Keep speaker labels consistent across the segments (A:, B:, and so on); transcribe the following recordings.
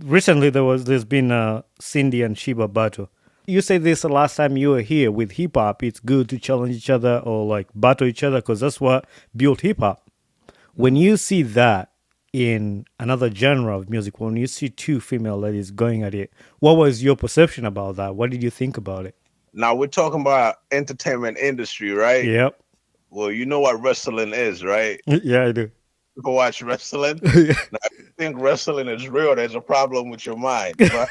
A: recently there's been a Cindy and Sheba battle. You said this the last time you were here with hip hop. It's good to challenge each other or like battle each other because that's what built hip hop. When you see that in another genre of music, when you see two female ladies going at it, what was your perception about that? What did you think about it?
B: Now we're talking about entertainment industry, right?
A: Yep.
B: Well, you know what wrestling is, right?
A: Yeah, I do.
B: People watch wrestling. Now, if you think wrestling is real, there's a problem with your mind. But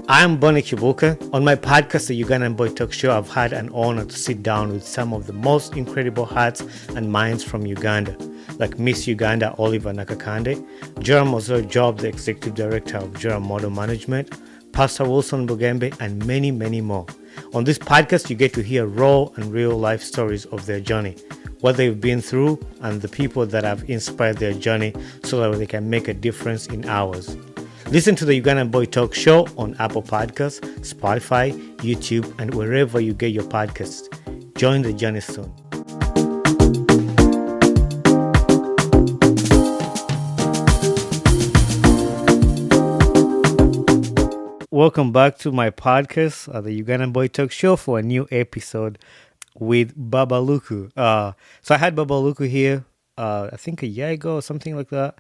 A: I'm Bavubuka. On my podcast, the Ugandan Boy Talk Show, I've had an honor to sit down with some of the most incredible hearts and minds from Uganda, like Miss Uganda Oliver Nakakande, Joram Ozor Job, the Executive Director of Joram Model Management, Pastor Wilson Bugembe, and many, many more. On this podcast, you get to hear raw and real life stories of their journey, what they've been through, and the people that have inspired their journey so that they can make a difference in ours. Listen to the Ugandan Boy Talk Show on Apple Podcasts, Spotify, YouTube, and wherever you get your podcasts. Join the journey soon. Welcome back to my podcast, the Ugandan Boy Talk Show, for a new episode with Babaluku. So I had Babaluku here, I think a year ago or something like that.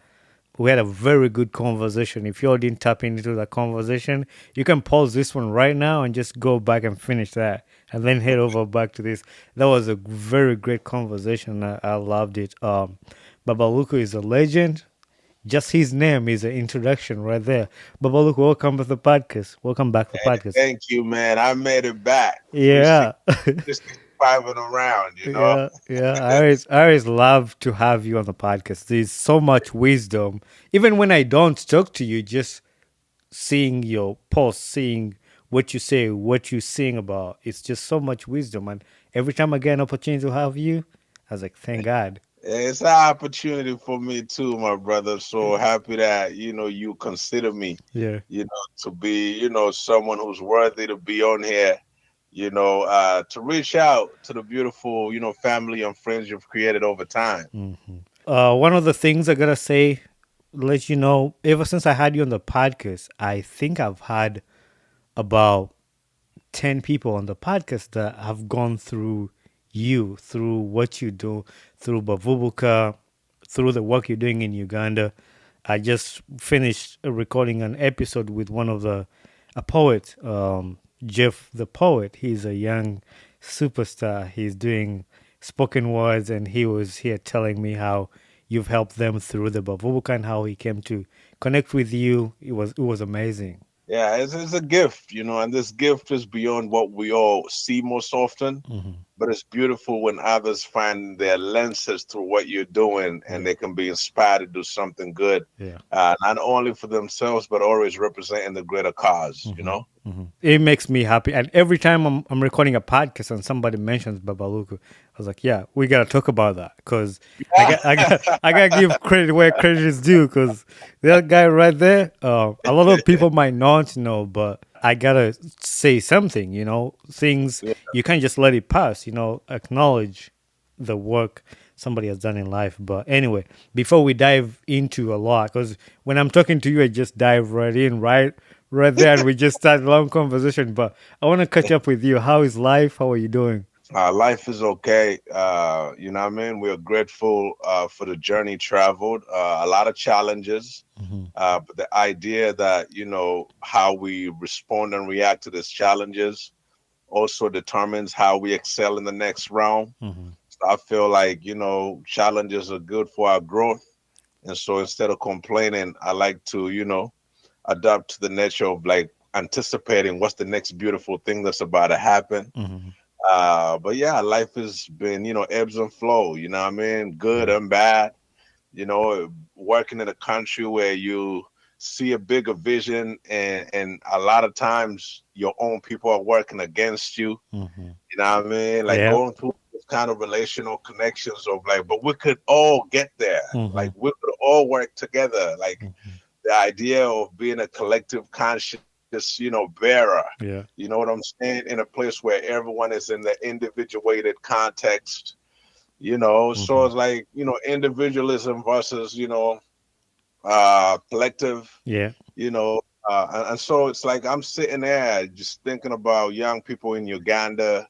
A: We had a very good conversation. If you all didn't tap into that conversation, you can pause this one right now and just go back and finish that, and then head over back to this. That was a very great conversation. I loved it. Babaluku is a legend. Just his name is an introduction right there. Babaluku, welcome to the podcast. Welcome back to the
B: hey,
A: podcast.
B: thank you, man. I made it back.
A: Yeah.
B: 365 and around, you know.
A: Yeah. I always love to have you on the podcast. There's so much wisdom. Even when I don't talk to you, just seeing your posts, seeing what you say, what you sing about, it's just so much wisdom. And every time I get an opportunity to have you, I was like, thank God.
B: It's an opportunity for me too, my brother. So happy that you consider me,
A: Yeah.
B: to be someone who's worthy to be on here. To reach out to the beautiful family and friends you've created over time.
A: One of the things I gotta say, let you know, ever since I had you on the podcast, I think I've had about 10 people on the podcast that have gone through you, through what you do, through Bavubuka, through the work you're doing in Uganda. I just finished recording an episode with one of a poet, Jeff the poet. He's a young superstar. He's doing spoken words, and he was here telling me how you've helped them through the Bavubuka and how he came to connect with you. It was amazing.
B: Yeah, it's a gift, and this gift is beyond what we all see most often. But it's beautiful when others find their lenses through what you're doing and
A: Yeah.
B: they can be inspired to do something good,
A: Yeah.
B: not only for themselves, but always representing the greater cause.
A: It makes me happy. And every time I'm recording a podcast and somebody mentions Babaluku, I was like, yeah, we got to talk about that because I got to give credit where credit is due because that guy right there, a lot of people might not know, but I got to say something, things
B: Yeah.
A: you can't just let it pass, acknowledge the work somebody has done in life. But anyway, before we dive into a lot, because when I'm talking to you, I just dive right in, right there, and we just start a long conversation. But I want to catch up with you. How is life? How are you doing?
B: Life is okay. You know what I mean? We're grateful for the journey traveled, a lot of challenges. But the idea that, how we respond and react to these challenges also determines how we excel in the next round. So I feel like, challenges are good for our growth. And so instead of complaining, I like to, adapt to the nature of like anticipating what's the next beautiful thing that's about to happen. But yeah, life has been, ebbs and flow, you know what I mean? Good
A: Yeah.
B: and bad, working in a country where you see a bigger vision and a lot of times your own people are working against you. You know what I mean? Like
A: Yeah.
B: going through kind of relational connections of like, but we could all get there.
A: Mm-hmm.
B: Like we could all work together. Like
A: Mm-hmm.
B: the idea of being a collective conscious, bearer.
A: Yeah.
B: You know what I'm saying? In a place where everyone is in the individuated context. So
A: Mm-hmm.
B: it's like, individualism versus, collective,
A: Yeah.
B: you know, and so it's like I'm sitting there just thinking about young people in Uganda.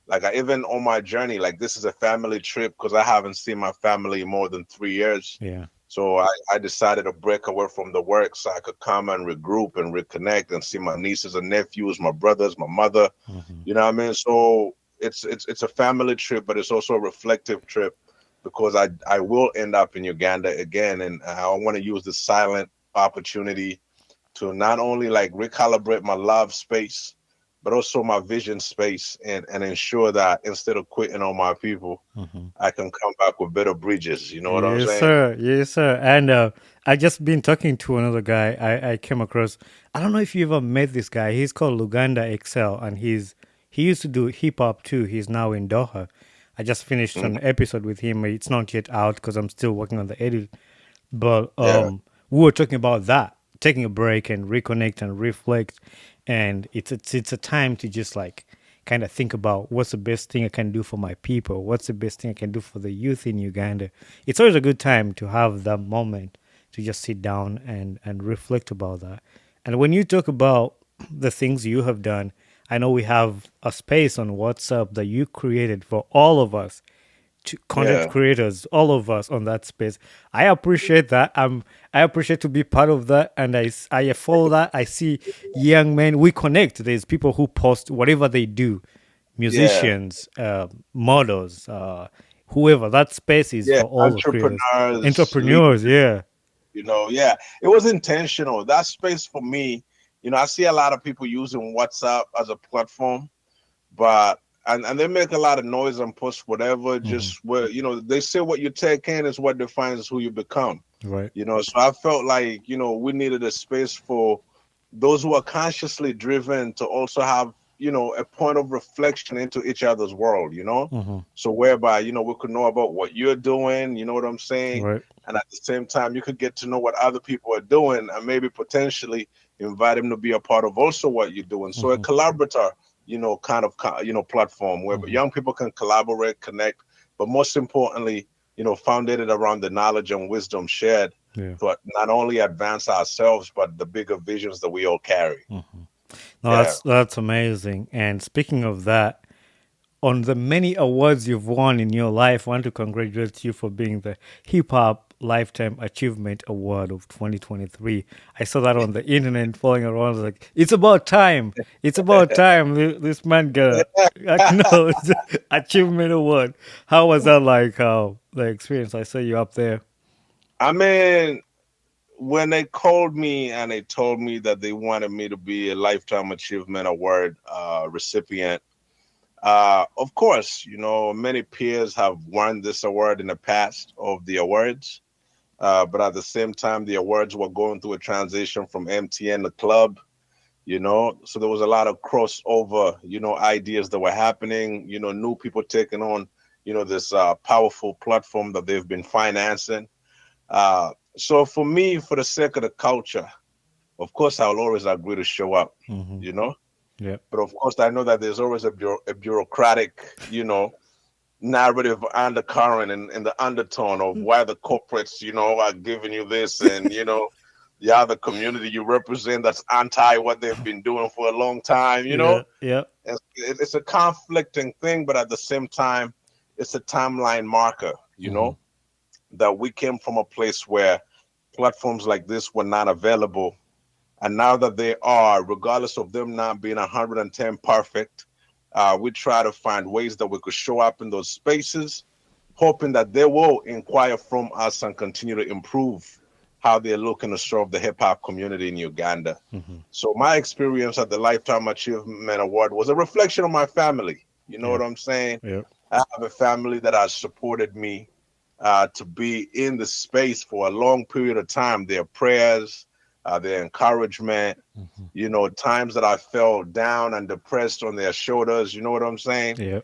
B: Like even on my journey, like this is a family trip because I haven't seen my family in more than 3 years.
A: Yeah.
B: So I decided to break away from the work so I could come and regroup and reconnect and see my nieces and nephews, my brothers, my mother.
A: Mm-hmm.
B: You know what I mean? So it's a family trip, but it's also a reflective trip because I will end up in Uganda again, and I want to use the silent opportunity to not only like recalibrate my love space, but also my vision space, and ensure that instead of quitting on my people,
A: Mm-hmm.
B: I can come back with better bridges. You know what I'm
A: Yes,
B: saying?
A: sir. Yes, sir. And I just been talking to another guy. I came across. I don't know if you ever met this guy. He's called Uganda Excel, and he used to do hip hop too. He's now in Doha. I just finished
B: Mhm.
A: an episode with him. It's not yet out because I'm still working on the edit. But
B: Yeah,
A: we were talking about that, taking a break and reconnect and reflect, and it's a time to just like kind of think about what's the best thing I can do for my people, what's the best thing I can do for the youth in Uganda. It's always a good time to have that moment to just sit down and reflect about that. And when you talk about the things you have done, I know we have a space on WhatsApp that you created for all of us content
B: yeah,
A: creators, all of us on that space. I appreciate that. I appreciate to be part of that, and I follow that. I see young men. We connect. There's people who post whatever they do,
B: yeah,
A: musicians, models, whoever. That space is
B: yeah.
A: for all the creators,
B: Entrepreneurs,
A: entrepreneurs.
B: leaders.
A: Yeah.
B: Yeah, it was intentional. That space for me, I see a lot of people using WhatsApp as a platform, but and they make a lot of noise and post whatever.
A: Hmm.
B: Just where they say what you take in is what defines who you become.
A: Right.
B: So I felt like we needed a space for those who are consciously driven to also have a point of reflection into each other's world.
A: Hmm.
B: So whereby we could know about what you're doing. You know what I'm saying?
A: Right.
B: And at the same time, you could get to know what other people are doing, and maybe potentially invite them to be a part of also what you're doing. So a
A: Hmm.
B: collaborator, kind of platform where
A: Hmm.
B: young people can collaborate, connect, but most importantly, founded around the knowledge and wisdom shared
A: Yeah.
B: to not only advance ourselves but the bigger visions that we all carry.
A: Hmm. No,
B: Yeah,
A: that's amazing. And speaking of that, on the many awards you've won in your life, I want to congratulate you for being the Hip Hop Lifetime Achievement Award of 2023. I saw that on the internet following around. I was like, it's about time. It's about time this man got a acknowledged achievement award. How was that like? How the experience? I saw you up there.
B: I mean, when they called me and they told me that they wanted me to be a lifetime achievement award recipient, of course, many peers have won this award in the past of the awards. But at the same time, the awards were going through a transition from MTN to club. So there was a lot of crossover, ideas that were happening, new people taking on, this powerful platform that they've been financing. So for me, for the sake of the culture, of course, I'll always agree to show up,
A: Hmm.
B: you know.
A: Yeah.
B: But of course, I know that there's always a bureaucratic, narrative undercurrent and the undertone of why the corporates, are giving you this, and the other community you represent that's anti what they've been doing for a long time.
A: Yeah. Yeah.
B: It's a conflicting thing, but at the same time, it's a timeline marker.
A: Hmm.
B: That we came from a place where platforms like this were not available. And now that they are, regardless of them not being 110 perfect, we try to find ways that we could show up in those spaces, hoping that they will inquire from us and continue to improve how they're looking to serve the hip hop community in Uganda.
A: Hmm.
B: So my experience at the Lifetime Achievement Award was a reflection of my family. You know
A: Yeah.
B: what I'm saying?
A: Yeah.
B: I have a family that has supported me to be in the space for a long period of time. Their prayers, their encouragement,
A: Hmm.
B: times that I felt down and depressed on their shoulders. You know what I'm saying?
A: Yeah.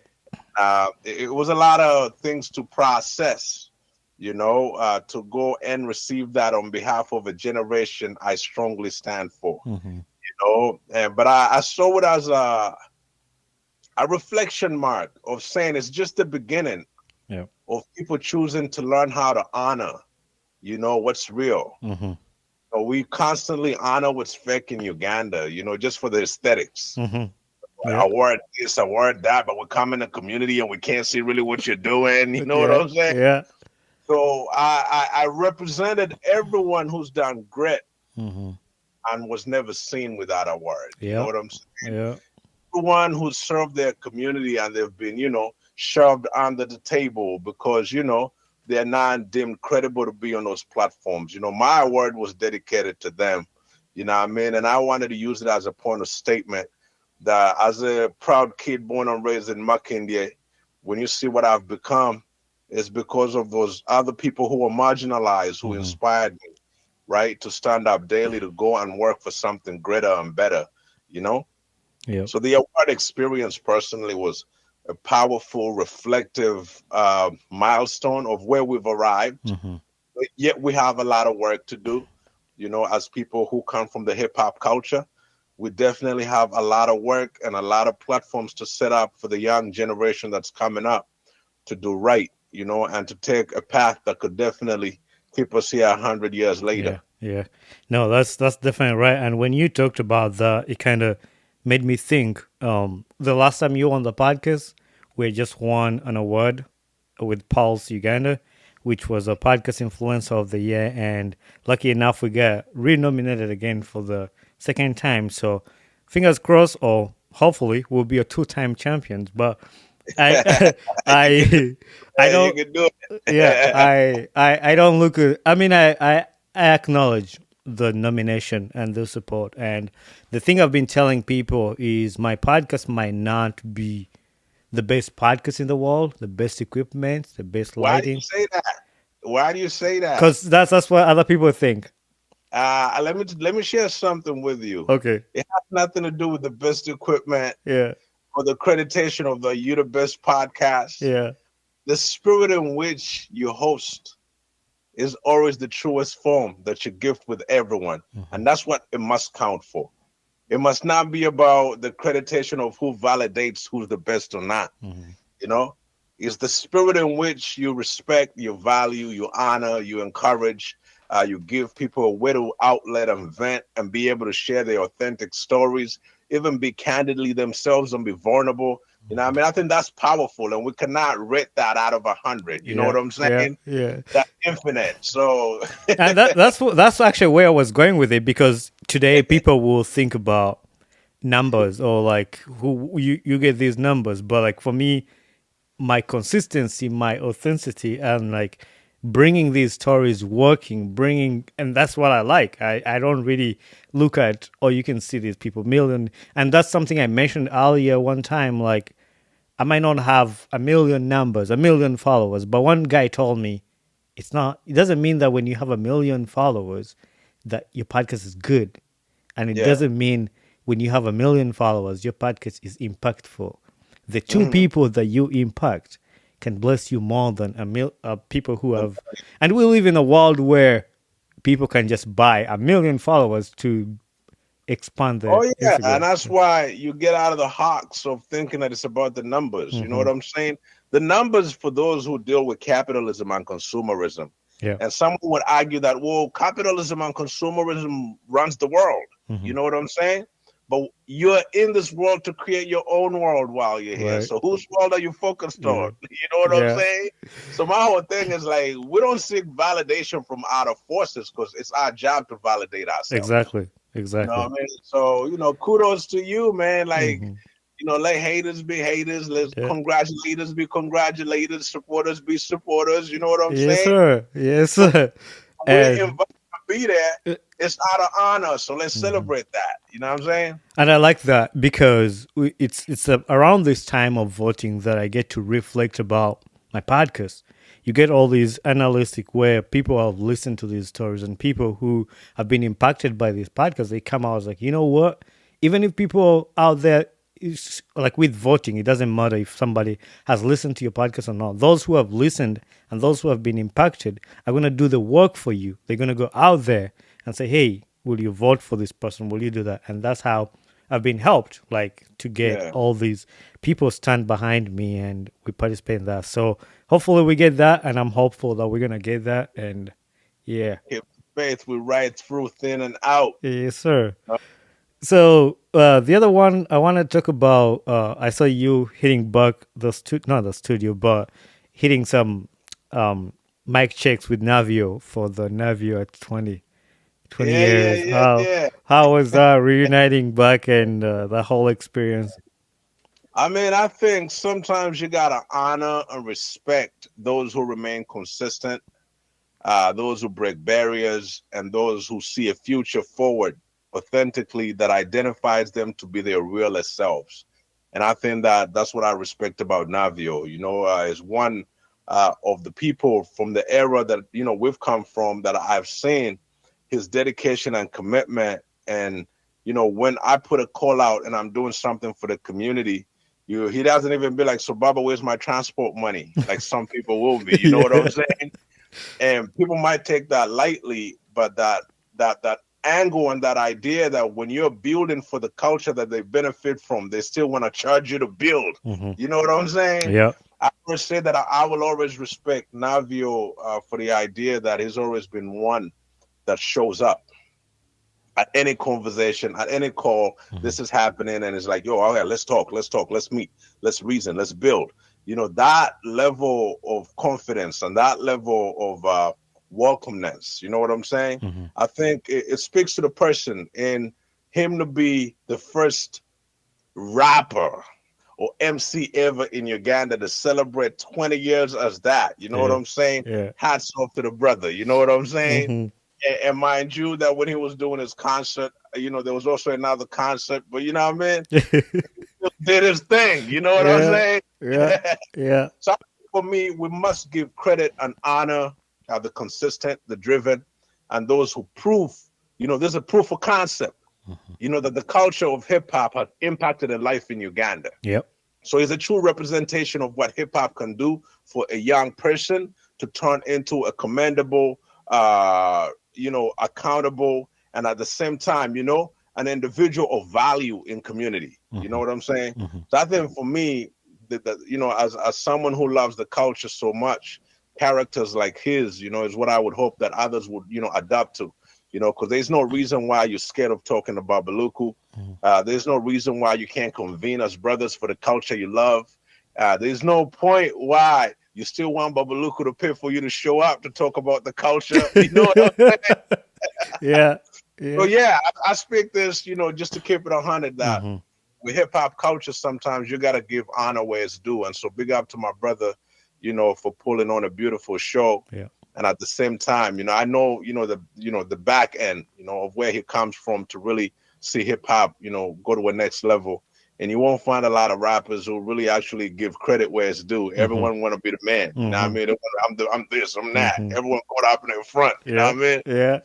B: It was a lot of things to process, to go and receive that on behalf of a generation I strongly stand for.
A: Mm-hmm.
B: But I saw it as a reflection mark of saying it's just the beginning
A: Yeah.
B: of people choosing to learn how to honor, what's real.
A: Mm-hmm.
B: So we constantly honor what's fake in Uganda, just for the aesthetics.
A: Mm-hmm. Yeah.
B: Award this, award that, but we come in the community and we can't see really what you're doing. You know what
A: Yeah.
B: I'm saying?
A: Yeah.
B: So I represented everyone who's done grit
A: Mm-hmm.
B: and was never seen without a word. You know
A: Yeah.
B: what I'm saying?
A: Yeah.
B: Everyone who served their community and they've been, shoved under the table because, they're not deemed credible to be on those platforms. My award was dedicated to them. You know what I mean? And I wanted to use it as a point of statement that as a proud kid born and raised in Makindye, when you see what I've become, it's because of those other people who were marginalized, who
A: Mm-hmm.
B: inspired me, right, to stand up daily, to go and work for something greater and better, you know?
A: Yep.
B: So the award experience personally was a powerful, reflective milestone of where we've arrived.
A: Mm-hmm.
B: But yet we have a lot of work to do, as people who come from the hip hop culture. We definitely have a lot of work and a lot of platforms to set up for the young generation that's coming up to do right, and to take a path that could definitely keep us here 100 years later.
A: Yeah, yeah. No, that's definitely right. And when you talked about that, it kind of made me think. The last time you were on the podcast, we just won an award with Pulse Uganda, which was a podcast influencer of the year, and lucky enough, we got renominated again for the second time. So, fingers crossed, or hopefully, we'll be a two-time champions. But I,
B: You can do
A: I, I
B: it. You
A: don't
B: can do
A: yeah,
B: it.
A: I don't look at, I mean, I acknowledge the nomination and the support. And the thing I've been telling people is my podcast might not be the best podcast in the world, the best equipment, the best
B: Why do you
A: lighting,
B: say that? Why do you say that?
A: because that's what other people think.
B: Let me share something with you.
A: Okay.
B: It has nothing to do with the best equipment
A: Yeah.
B: or the accreditation of the You the Best podcast.
A: Yeah.
B: The spirit in which you host is always the truest form that you gift with everyone.
A: Hmm.
B: And that's what it must count for. It must not be about the accreditation of who validates who's the best or not.
A: Hmm.
B: You know, it's the spirit in which you respect, you value, you honor, you encourage, you give people a way to outlet and vent and be able to share their authentic stories, even be candidly themselves and be vulnerable. I mean, I think that's powerful, and we cannot rate that out of 100. You know what
A: Yeah.
B: I'm
A: Yeah.
B: saying?
A: Yeah.
B: That's infinite. So,
A: And that's actually where I was going with it, because today people will think about numbers, or like who you get these numbers, but like for me, my consistency, my authenticity, and like bringing these stories working, bringing, and that's what I like. I don't really look at, oh, you can see these people million, and that's something I mentioned earlier one time. Like, I might not have a million numbers, a million followers, but one guy told me it's not. It doesn't mean that when you have a million followers that your podcast is good, and it
B: yeah.
A: doesn't mean when you have a million followers your podcast is impactful. The two
B: Mhm.
A: people that you impact can bless you more than people who have. And we live in a world where people can just buy a million followers to expand their
B: Oh yeah, and
A: Instagram.
B: that's why you get out of the hawks of thinking that it's about the numbers. You know
A: Hmm.
B: what I'm saying? The numbers for those who deal with capitalism and consumerism.
A: Yeah.
B: And some would argue that, well, capitalism and consumerism runs the world.
A: Hmm.
B: You know what I'm saying? But you're in this world to create your own world while you're here.
A: Right.
B: So whose world are you focused
A: Yeah.
B: on? You know what I'm
A: Yeah.
B: saying? So my whole thing is like, we don't seek validation from outer forces because it's our job to validate ourselves.
A: Exactly.
B: You know what
A: Exactly.
B: I mean? So, kudos to you, man. Like,
A: Hmm.
B: let haters be haters. Let
A: Yeah.
B: congratulators be congratulators. Supporters be supporters. You know what I'm
A: Yes,
B: saying?
A: sir. Yes,
B: So
A: sir.
B: we're
A: And
B: invited to be there.
A: uh,
B: It's out of honor. So let's
A: mhm.
B: celebrate that. You know what I'm saying?
A: And I like that because it's around this time of voting that I get to reflect about my podcast. You get all these analytic where people have listened to these stories, and people who have been impacted by this podcast, they come out as like, you know what? Even if people out there it's like with voting, it doesn't matter if somebody has listened to your podcast or not. Those who have listened and those who have been impacted are going to do the work for you. They're going to go out there and say, hey, will you vote for this person? Will you do that? And that's how I've been helped, like to get
B: Yeah.
A: all these people stand behind me and we participate in that. So hopefully we get that, and I'm hopeful that we're going to get that. And yeah,
B: Keep faith. We ride through thin and out.
A: yes, sir. So the other one I want to talk about, I saw you hitting Buck not the studio, but hitting some um, mic checks with Navio for the Navio at 20
B: Yeah, yeah,
A: years.
B: yeah, yeah.
A: How was that reuniting Buck and the whole experience?
B: I mean, I think sometimes you gotta honor and respect those who remain consistent, those who break barriers, and those who see a future forward authentically that identifies them to be their realest selves. And I think that that's what I respect about Navio. Is one of the people from the era that we've come from that I've seen his dedication and commitment. And when I put a call out and I'm doing something for the community, he doesn't even be like, "So, Baba, where's my transport money?" Like some people will be. You know what I'm
A: Yeah.
B: saying? And people might take that lightly, but that angle and that idea that when you're building for the culture that they benefit from, they still want to charge you to build.
A: Hmm.
B: You know what I'm saying?
A: Yeah.
B: I would say that I will always respect Navio for the idea that he's always been one that shows up at any conversation, at any call.
A: Hmm.
B: This is happening, and it's like, yo, all right, let's talk, let's meet, let's reason, let's build. That level of confidence and that level of welcomeness. You know what I'm saying?
A: Hmm.
B: I think it speaks to the person in him to be the first rapper or MC ever in Uganda to celebrate 20 years as that. You know what
A: Yeah.
B: I'm saying?
A: Yeah.
B: Hats off to the brother. You know what I'm saying?
A: Hmm.
B: And mind you, that when he was doing his concert, there was also another concert, but you know what I mean? He did his thing. You know what I'm
A: Yeah.
B: saying?
A: Yeah. Yeah.
B: So for me, we must give credit and honor the consistent, the driven, and those who prove, there's a proof of concept, that the culture of hip hop has impacted a life in Uganda.
A: Yep.
B: So it's a true representation of what hip hop can do for a young person to turn into a commendable, accountable, and at the same time, an individual of value in community. You know
A: Hmm.
B: what I'm saying?
A: Hmm.
B: So I think for me, as someone who loves the culture so much, characters like his, is what I would hope that others would, adapt to. Because there's no reason why you're scared of talking about Babaluku. There's no reason why you can't convene as brothers for the culture you love. There's no point why you still want Babaluku to pay for you to show up to talk about the culture. You know what I'm saying?
A: Yeah.
B: So
A: Yeah.
B: yeah, I speak this, just to keep it 100 that
A: Hmm.
B: with hip hop culture, sometimes you got to give honor where it's due. And so big up to my brother, for pulling on a beautiful show.
A: Yeah.
B: And at the same time, I know, the back end, of where he comes from to really see hip hop, go to a next level. And you won't find a lot of rappers who really actually give credit where it's due.
A: Hmm.
B: Everyone want to be the man. You know what I
A: Hmm.
B: mean? I'm this, I'm that.
A: Hmm.
B: Everyone caught up in the front. You know
A: Yeah.
B: what I mean?
A: Yeah.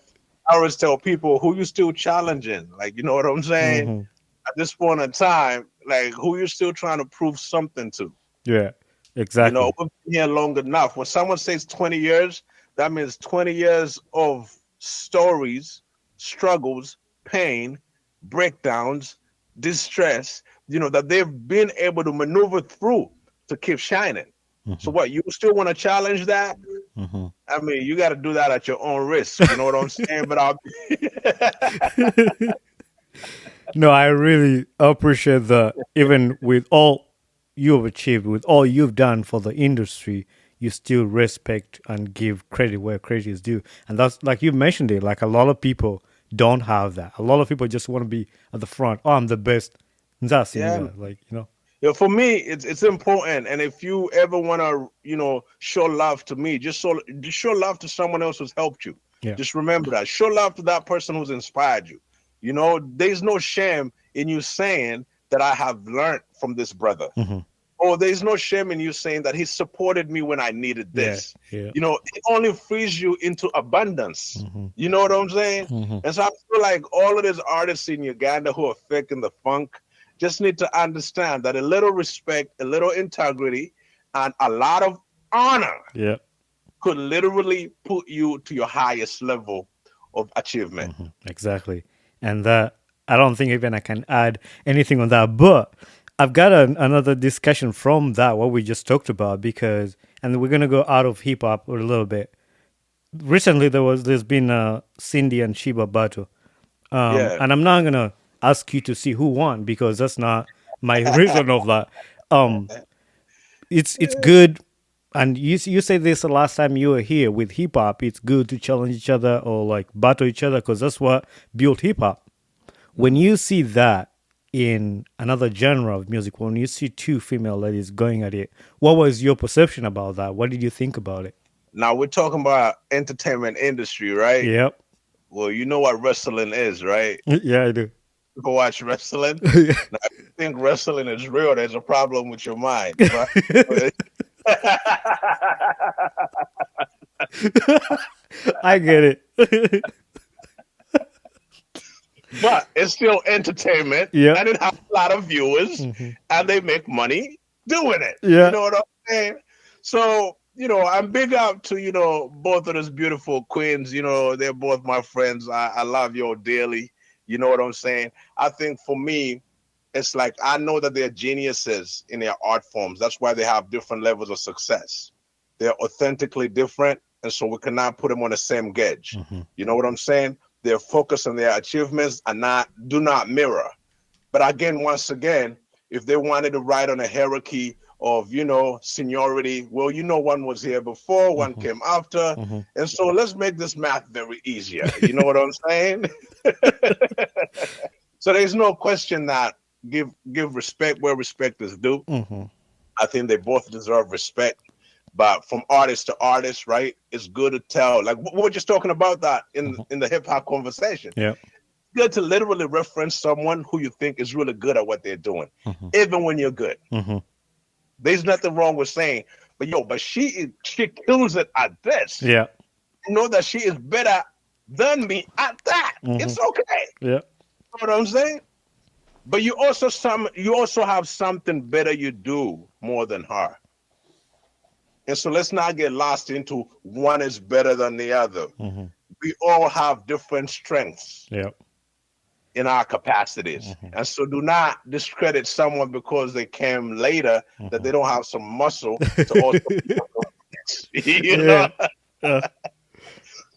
B: I always tell people who you still challenging. Like, you know what I'm saying?
A: Hmm.
B: At this point in time, like who you still trying to prove something to.
A: Yeah. Exactly.
B: We've been here long enough. When someone says 20 years, that means 20 years of stories, struggles, pain, breakdowns, distress, that they've been able to maneuver through to keep shining. So
A: Hmm.
B: what, you still want to challenge that?
A: Hmm.
B: I mean, you got to do that at your own risk. You know what I'm saying? But I'll
A: No, I really appreciate that. Even with all you've achieved, with all you've done for the industry, you still respect and give credit where credit is due. And that's like you mentioned it. Like a lot of people don't have that. A lot of people just want to be at the front. Oh, I'm the best. That's
B: yeah.
A: like
B: For me, it's important. And if you ever want to, show love to me, just show love to someone else who's helped you.
A: Yeah.
B: Just remember that. Show love to that person who's inspired you. There's no shame in you saying that I have learned from this brother.
A: Hmm.
B: Or there's no shame in you saying that he supported me when I needed
A: Yeah.
B: this.
A: Yeah.
B: It only frees you into abundance.
A: Hmm.
B: You know what I'm saying?
A: Hmm.
B: And so I feel like all of these artists in Uganda who are faking the funk just need to understand that a little respect, a little integrity, and a lot of honor
A: Yeah.
B: could literally put you to your highest level of achievement.
A: Exactly. And that I don't think even I can add anything on that. But I've got another discussion from that what we just talked about because, and we're gonna go out of hip hop a little bit. Recently, there's been a Cindy and Sheba battle,
B: Yeah.
A: and I'm not gonna ask you to see who won because that's not my reason of that. Um, it's good, and you say this the last time you were here with hip hop. It's good to challenge each other or like battle each other because that's what built hip hop. When
B: Mhm.
A: you see that in another genre of music, when you see two female ladies going at it, what was your perception about that? What did you think about it?
B: Now we're talking about entertainment industry, right?
A: Yep.
B: Well, you know what wrestling is, right?
A: Yeah, I do.
B: People watch wrestling. Now, if you think wrestling is real, there's a problem with your mind. But
A: I get it.
B: but it's still entertainment
A: Yep.
B: and it has a lot of viewers and they make money doing it. You
A: Yeah.
B: know what I'm saying? So, I'm big up to, both of those beautiful queens. They're both my friends. I love you dearly. You know what I'm saying? I think for me, it's like I know that they're geniuses in their art forms. That's why they have different levels of success. They're authentically different, and so we cannot put them on the same gauge. You know what I'm saying? Their focus on their achievements and not do not mirror. But again, once again, if they wanted to ride on a hierarchy of, seniority, well, one was here before, one came after. And so let's make this math very easier. You know what I'm saying? So there's no question that give respect where respect is due. I think they both deserve respect. But from artist to artist, right? It's good to tell. Like we were just talking about that in the hip hop conversation.
A: Yeah.
B: Good to literally reference someone who you think is really good at what they're doing, even when you're good. There's nothing wrong with saying, but she kills it at this.
A: Yeah.
B: Know that she is better than me at that. It's okay.
A: Yeah.
B: You know what I'm saying? But you also have something better you do more than her. And so let's not get lost into one is better than the other. We all have different strengths
A: Yeah.
B: in our capacities. And so do not discredit someone because they came later that they don't have some muscle to also you know.
A: Yeah. Yeah.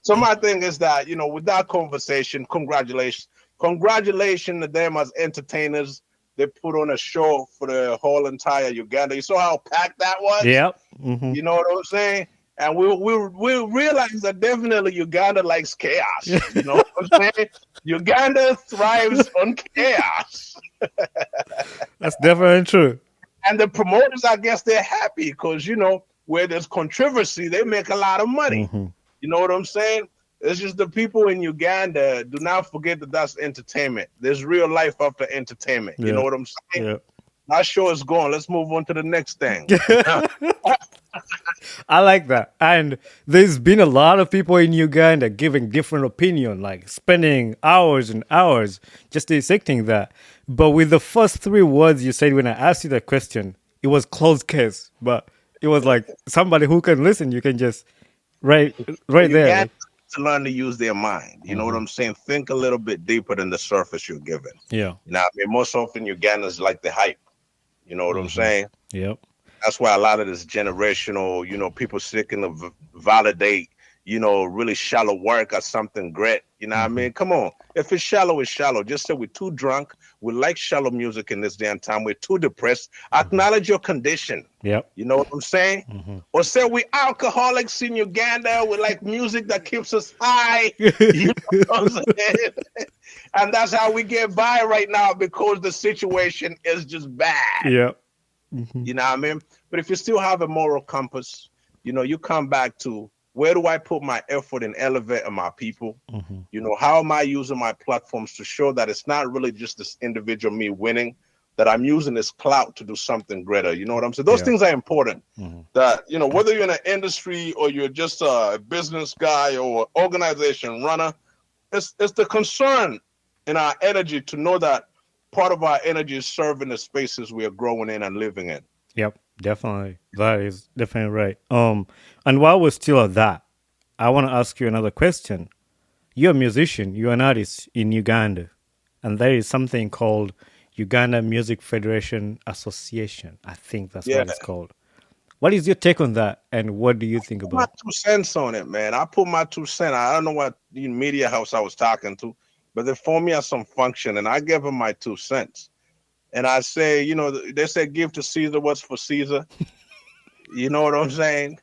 B: So my thing is that, with that conversation, congratulations. Congratulations to them as entertainers. They put on a show for the whole entire Uganda. You saw how packed that was?
A: Yep.
B: You know what I'm saying? And we realize that definitely Uganda likes chaos. You know what I'm saying? Uganda thrives on chaos.
A: That's definitely true.
B: And the promoters, I guess they're happy because, where there's controversy, they make a lot of money. You know what I'm saying? It's just the people in Uganda, do not forget that that's entertainment. There's real life after entertainment. You know what I'm saying?
A: Yeah.
B: Our show is gone. Let's move on to the next thing.
A: I like that. And there's been a lot of people in Uganda giving different opinion, like spending hours and hours just dissecting that. But with the first three words you said when I asked you that question, it was closed case. But it was like somebody who can listen, you can just right there.
B: Uganda
A: Like,
B: to learn to use their mind. You know what I'm saying? Think a little bit deeper than the surface you're given.
A: yeah.
B: Now, I mean, most often Ugandans like the hype. You know what I'm saying?
A: Yep.
B: That's why a lot of this generational, people seeking to validate, really shallow work or something great. You know what I mean? Come on. If it's shallow, it's shallow. Just say we're too drunk. We like shallow music in this damn time. We're too depressed. Acknowledge your condition.
A: Yep.
B: You know what I'm saying? Or say we alcoholics in Uganda. We like music that keeps us high. You know what I'm saying? And that's how we get by right now because the situation is just bad.
A: Yep.
B: You know what I mean? But if you still have a moral compass, you come back to where do I put my effort in elevating my people? How am I using my platforms to show that it's not really just this individual me winning, that I'm using this clout to do something greater. You know what I'm saying? Those things are important. That, whether you're in an industry or you're just a business guy or organization runner, it's the concern in our energy to know that part of our energy is serving the spaces we are growing in and living in.
A: Yep, definitely. That is definitely right. And while we're still at that, I want to ask you another question. You're a musician, you're an artist in Uganda, and there is something called Uganda Music Federation Association. I think that's
B: Yeah.
A: what it's called. What is your take on that, and what do you think
B: Put my
A: about?
B: 2 cents on it, man. I put my 2 cents. I don't know what media house I was talking to, but they phoned me at some function and I gave them my 2 cents. And I say, they said give to Caesar what's for Caesar. You know what I'm saying?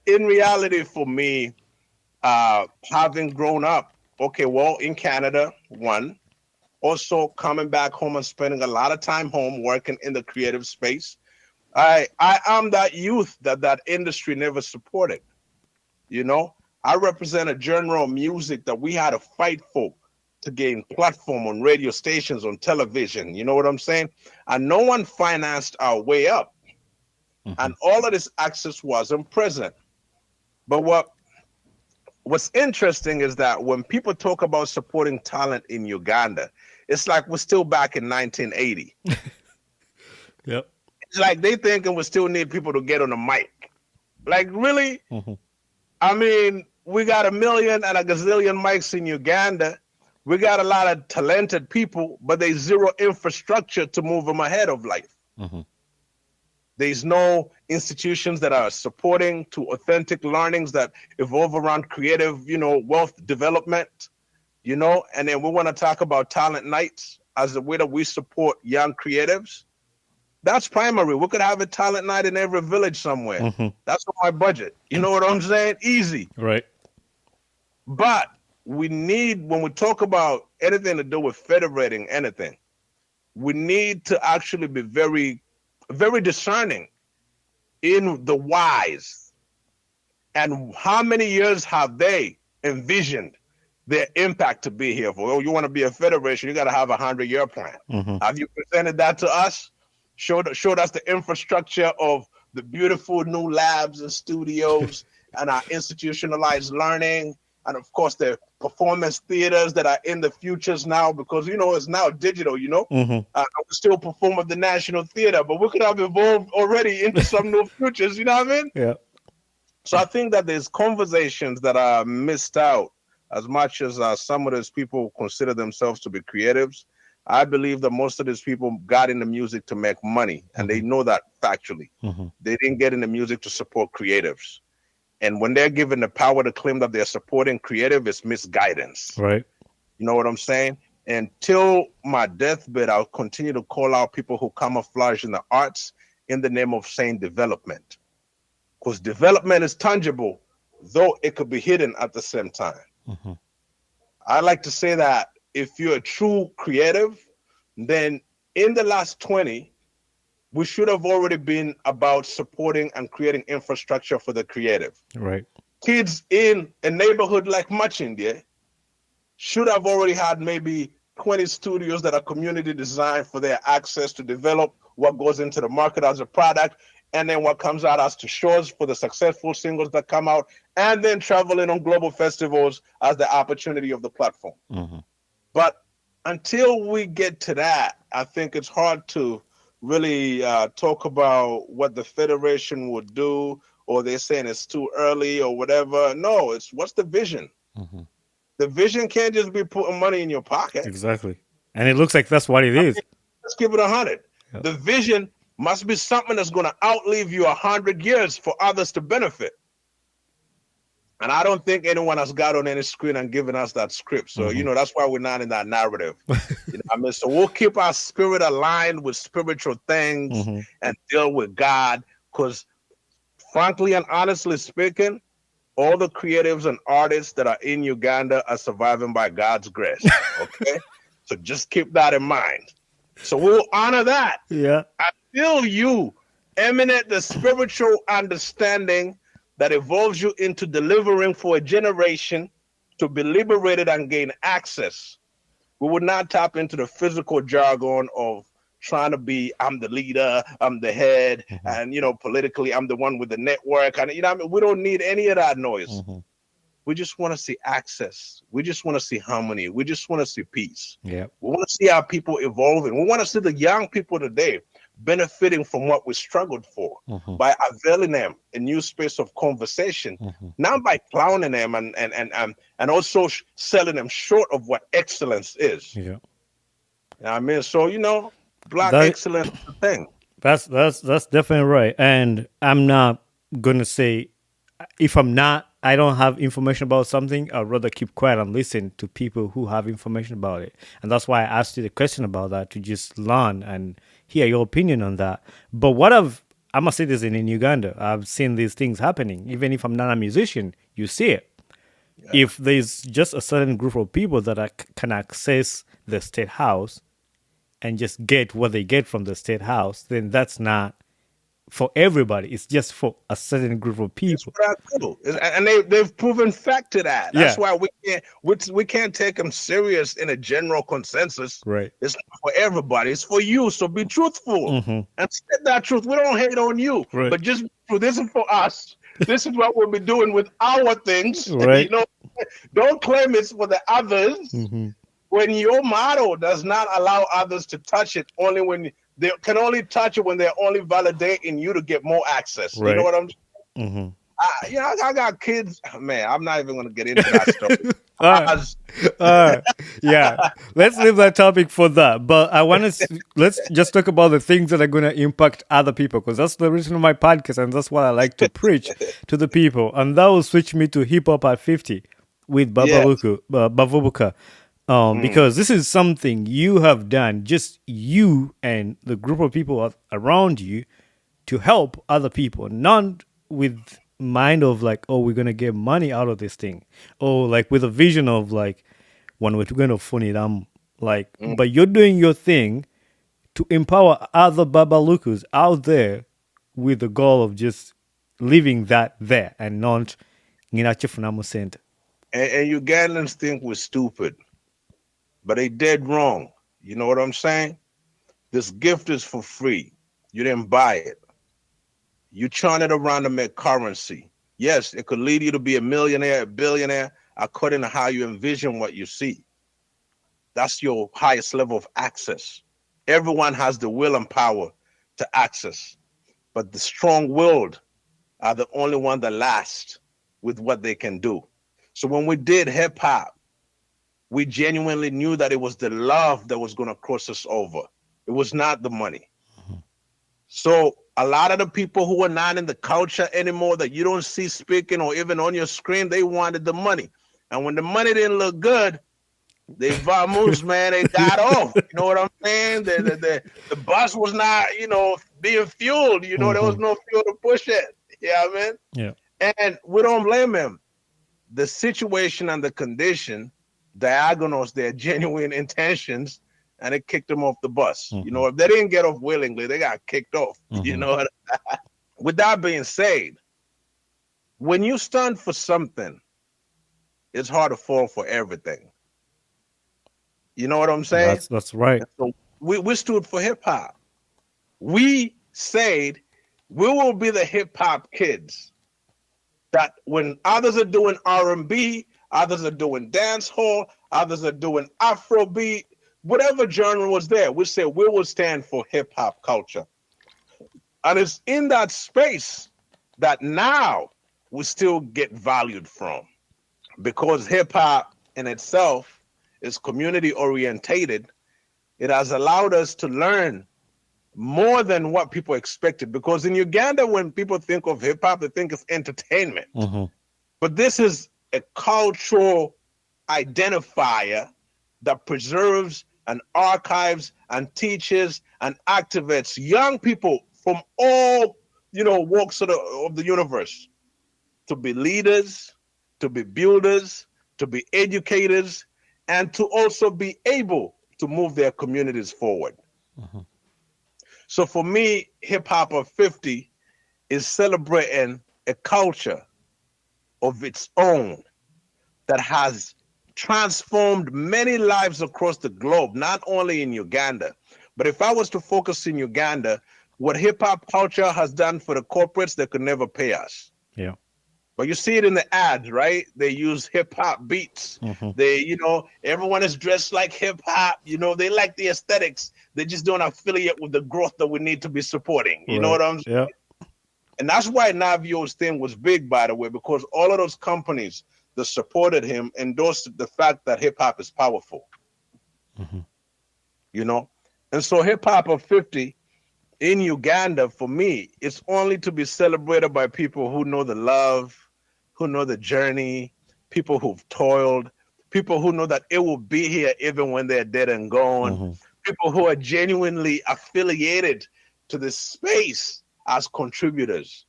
B: In reality, for me, having grown up, okay, well, in Canada, one, also coming back home and spending a lot of time home working in the creative space. I am that youth that industry never supported. You know, I represent a genre of music that we had to fight for to gain platform on radio stations, on television. You know what I'm saying? And no one financed our way up.
A: Hmm.
B: And all of this access wasn't present. But what's interesting is that when people talk about supporting talent in Uganda, it's like we're still back in 1980.
A: Yep.
B: It's like they thinking we still need people to get on the mic. Like, really?
A: Hmm.
B: I mean, we got a million and a gazillion mics in Uganda. We got a lot of talented people, but there's zero infrastructure to move them ahead of life.
A: Hmm.
B: There's no institutions that are supporting to authentic learnings that evolve around creative, wealth development, and then we want to talk about talent nights as the way that we support young creatives. That's primary. We could have a talent night in every village somewhere.
A: Hmm.
B: That's on my budget. You know what I'm saying? Easy.
A: Right.
B: But we need, when we talk about anything to do with federating anything, we need to actually be very, very discerning in the whys and how many years have they envisioned their impact to be here for. Oh, you want to be a federation, you got to have 100-year plan.
A: Hmm.
B: Have you presented that to us? Showed us the infrastructure of the beautiful new labs and studios and our institutionalized learning, and of course the performance theaters that are in the futures now, because it's now digital.
A: Hmm.
B: We still perform at the National Theater, but we could have evolved already into some new futures. You know what I mean?
A: Yeah.
B: So I think that there's conversations that are missed out as much as some of those people consider themselves to be creatives. I believe that most of these people got into music to make money, and they
A: Hmm.
B: know that factually.
A: Hmm.
B: They didn't get into music to support creatives. And when they're given the power to claim that they're supporting creative, it's misguidance.
A: Right.
B: You know what I'm saying? Until my deathbed, I'll continue to call out people who camouflage in the arts in the name of saying development. Because development is tangible, though it could be hidden at the same time.
A: Hmm.
B: I like to say that if you're a true creative, then in the last 20, we should have already been about supporting and creating infrastructure for the creative.
A: Right.
B: Kids in a neighborhood like Much India should have already had maybe 20 studios that are community designed for their access to develop what goes into the market as a product, and then what comes out as to shows for the successful singles that come out, and then traveling on global festivals as the opportunity of the platform.
A: Hmm.
B: But until we get to that, I think it's hard to really talk about what the federation would do, or they're saying it's too early or whatever. No, it's what's the vision?
A: Hmm.
B: The vision can't just be putting money in your pocket.
A: Exactly. And it looks like that's what it
B: I
A: is.
B: mean, let's give it 100.
A: Yep.
B: The vision must be something that's going to outlive you 100 years for others to benefit. And I don't think anyone has got on any screen and given us that script. So,
A: Hmm.
B: that's why we're not in that narrative. I mean, so we'll keep our spirit aligned with spiritual things
A: Hmm.
B: and deal with God. Because frankly and honestly speaking, all the creatives and artists that are in Uganda are surviving by God's grace. Okay. So just keep that in mind. So we'll honor that
A: Yeah.
B: until you emanate the spiritual understanding that evolves you into delivering for a generation to be liberated and gain access. We would not tap into the physical jargon of trying to be, I'm the leader, I'm the head,
A: Hmm.
B: and politically I'm the one with the network. And I mean, we don't need any of that noise.
A: Hmm.
B: We just want to see access. We just want to see harmony. We just want to see peace.
A: Yeah.
B: We want to see our people evolving. We want to see the young people today benefiting from what we struggled for
A: Mm-hmm.
B: by availing them a new space of conversation,
A: Mm-hmm.
B: not by clowning them and also selling them short of what excellence is.
A: Yeah.
B: You know what I mean? So, black
A: That
B: excellence is the thing.
A: that's definitely right. And I'm not gonna say if I don't have information about something, I'd rather keep quiet and listen to people who have information about it. And that's why I asked you the question about that to just learn and hear your opinion on that. But I'm a citizen in Uganda. I've seen these things happening. Even if I'm not a musician, you see it.
B: Yeah.
A: If there's just a certain group of people that can access the state house and just get what they get from the state house, then that's not for everybody. It's just for a certain group of
B: It's
A: people.
B: what I do. And they've proven fact to that. That's
A: Yeah.
B: why we can't take them serious in a general consensus.
A: Right.
B: It's not for everybody. It's for you. So be truthful
A: Mm-hmm.
B: and state that truth. We don't hate on you,
A: Right.
B: but just be true. This is for us. This is what we'll be doing with our things.
A: Right.
B: Don't claim it's for the others
A: Mm-hmm.
B: when your model does not allow others to touch it. Only when they can only touch it when they're only validating you to get more access. You know
A: Right.
B: what I'm
A: Mm-hmm.
B: I got kids. Man, I'm not even going to get into that story.
A: All right. Yeah. Let's leave that topic for that. But let's just talk about the things that are going to impact other people because that's the reason of my podcast and that's what I like to preach to the people. And that will switch me to hip hop at 50 with
B: Yeah.
A: Bavubuka. Because this is something you have done, just you and the group of people around you to help other people, not with mind of like, oh, we're gonna get money out of this thing, or like with a vision of like, when we're going to fund it, like, but you're doing your thing to empower other Babalukus out there with the goal of just leaving that there and not Nginachifunamo Center.
B: And Ugandans think we're stupid, but they dead wrong. You know what I'm saying? This gift is for free. You didn't buy it. You churn it around to make currency. Yes, it could lead you to be a millionaire, a billionaire, according to how you envision what you see. That's your highest level of access. Everyone has the will and power to access, but the strong-willed are the only one that last with what they can do. So when we did hip hop, we genuinely knew that it was the love that was going to cross us over. It was not the money. So a lot of the people who are not in the culture anymore that you don't see speaking or even on your screen, they wanted the money. And when the money didn't look good, they vamoose, man, they got off. You know what I'm saying? The bus was not, being fueled. There was no fuel to push it. Yeah, man.
A: Yeah.
B: And we don't blame them. The situation and the condition diagnose their genuine intentions, and it kicked them off the bus. If they didn't get off willingly, they got kicked off. With that being said, when you stand for something, it's hard to fall for everything. You know what I'm saying?
A: That's right.
B: So we stood for hip hop. We said we will be the hip hop kids that when others are doing R&B, others are doing dance hall, others are doing Afrobeat, whatever genre was there, we said we will stand for hip hop culture. And it's in that space that now we still get valued from, because hip hop in itself is community orientated. It has allowed us to learn more than what people expected, because in Uganda, when people think of hip hop, they think of entertainment. But this is a cultural identifier that preserves and archives and teaches and activates young people from all walks of the universe to be leaders, to be builders, to be educators, and to also be able to move their communities forward. So for me, hip hop of 50 is celebrating a culture of its own that has transformed many lives across the globe, not only in Uganda. But if I was to focus in Uganda, what hip hop culture has done for the corporates, they could never pay us.
A: Yeah.
B: But you see it in the ads, right? They use hip hop beats.
A: Mm-hmm.
B: They, everyone is dressed like hip hop. They like the aesthetics. They just don't affiliate with the growth that we need to be supporting. You know
A: Right.
B: what I'm saying?
A: Yep.
B: And that's why Navio's thing was big, by the way, because all of those companies that supported him endorsed the fact that hip hop is powerful,
A: Mm-hmm.
B: you know? And so hip hop of 50 in Uganda, for me, it's only to be celebrated by people who know the love, who know the journey, people who've toiled, people who know that it will be here even when they're dead and gone,
A: Mm-hmm.
B: people who are genuinely affiliated to this space as contributors.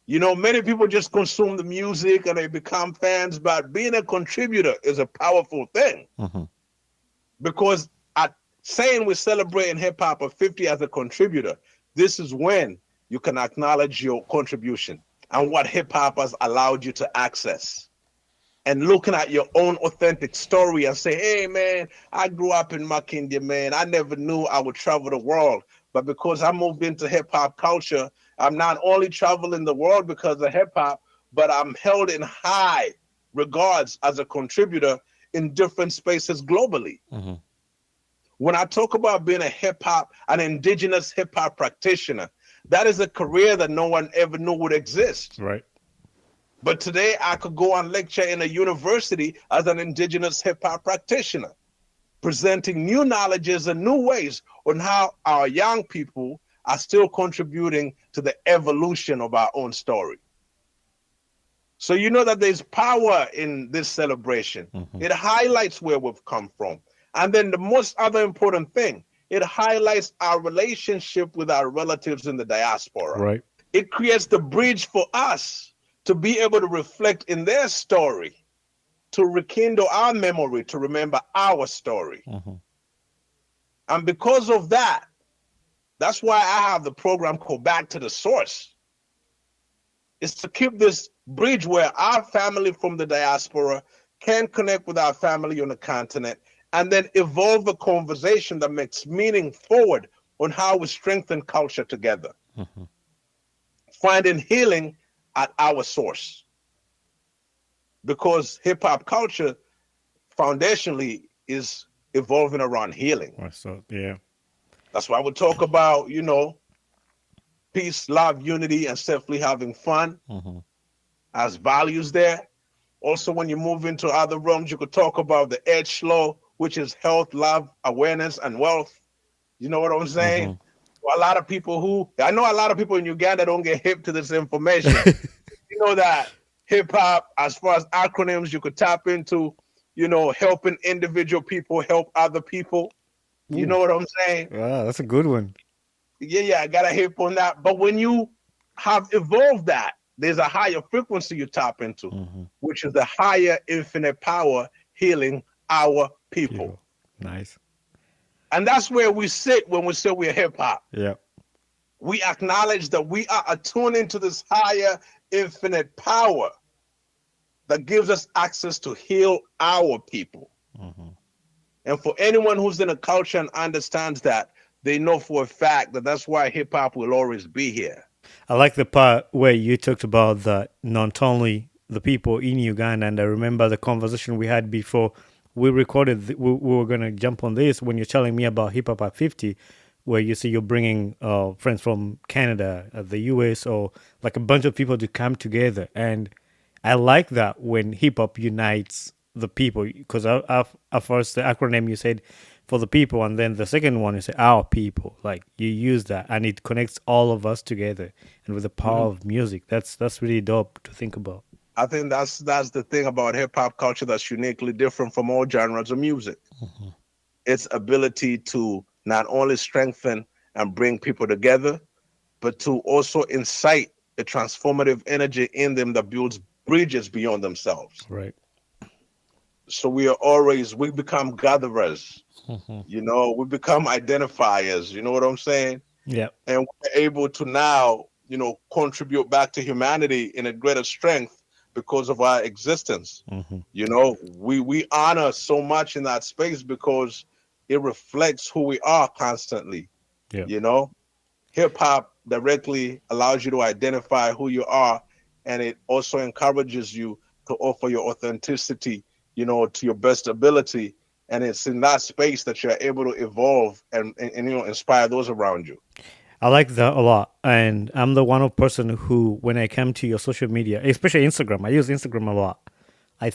B: Many people just consume the music and they become fans, but being a contributor is a powerful thing
A: Mm-hmm.
B: because at saying we're celebrating hip hop of 50 as a contributor, this is when you can acknowledge your contribution and what hip hop has allowed you to access. And looking at your own authentic story and say, hey, man, I grew up in Makindye, man. I never knew I would travel the world. But because I moved into hip hop culture, I'm not only traveling the world because of hip hop, but I'm held in high regards as a contributor in different spaces globally.
A: Mm-hmm.
B: When I talk about being an indigenous hip hop practitioner, that is a career that no one ever knew would exist.
A: Right.
B: But today I could go on lecture in a university as an indigenous hip hop practitioner, presenting new knowledges and new ways on how our young people are still contributing to the evolution of our own story. So you know that there's power in this celebration.
A: Mm-hmm.
B: It highlights where we've come from. And then the most other important thing, it highlights our relationship with our relatives in the diaspora.
A: Right.
B: It creates the bridge for us to be able to reflect in their story, to rekindle our memory, to remember our story.
A: Mm-hmm.
B: And because of that, that's why I have the program called Back to the Source. It's to keep this bridge where our family from the diaspora can connect with our family on the continent and then evolve a conversation that makes meaning forward on how we strengthen culture together,
A: Mm-hmm.
B: finding healing at our source. Because hip hop culture foundationally is evolving around healing.
A: Right. So yeah.
B: That's why we talk about, peace, love, unity, and safely having fun
A: Mm-hmm.
B: as values there. Also, when you move into other realms, you could talk about the edge flow, which is health, love, awareness, and wealth. You know what I'm saying?
A: Mm-hmm.
B: I know a lot of people in Uganda don't get hip to this information. You know that hip hop, as far as acronyms, you could tap into, helping individual people help other people. You
A: Ooh.
B: know what I'm saying?
A: Wow, that's a good one.
B: Yeah, I got a hip on that. But when you have evolved that, there's a higher frequency you tap into,
A: Mm-hmm.
B: which is the higher infinite power healing our people.
A: People. Nice.
B: And that's where we sit when we say we're hip hop.
A: Yeah.
B: We acknowledge that we are attuned into this higher infinite power that gives us access to heal our people.
A: Mm-hmm.
B: And for anyone who's in a culture and understands that, they know for a fact that that's why hip hop will always be here.
A: I like the part where you talked about the not only the people in Uganda, and I remember the conversation we had before we recorded. We were gonna jump on this when you're telling me about Hip Hop at 50, where you say you're bringing friends from Canada, the US, or like a bunch of people to come together, and I like that when hip hop unites the people because at first the acronym you said for the people, and then the second one you say our people. Like you use that, and it connects all of us together, and with the power
B: Mhm.
A: of music, that's really dope to think about.
B: I think that's the thing about hip hop culture that's uniquely different from all genres of music.
A: Mm-hmm.
B: Its ability to not only strengthen and bring people together, but to also incite a transformative energy in them that builds bridges beyond themselves.
A: Right.
B: So we become gatherers,
A: Mm-hmm.
B: we become identifiers, you know what I'm saying?
A: Yeah.
B: And we're able to now, contribute back to humanity in a greater strength because of our existence.
A: Mm-hmm.
B: We honor so much in that space because it reflects who we are constantly,
A: Yeah.
B: you know. Hip hop directly allows you to identify who you are and it also encourages you to offer your authenticity, to your best ability. And it's in that space that you're able to evolve and inspire those around you.
A: I like that a lot. And I'm the one of person who, when I come to your social media, especially Instagram, I use Instagram a lot. I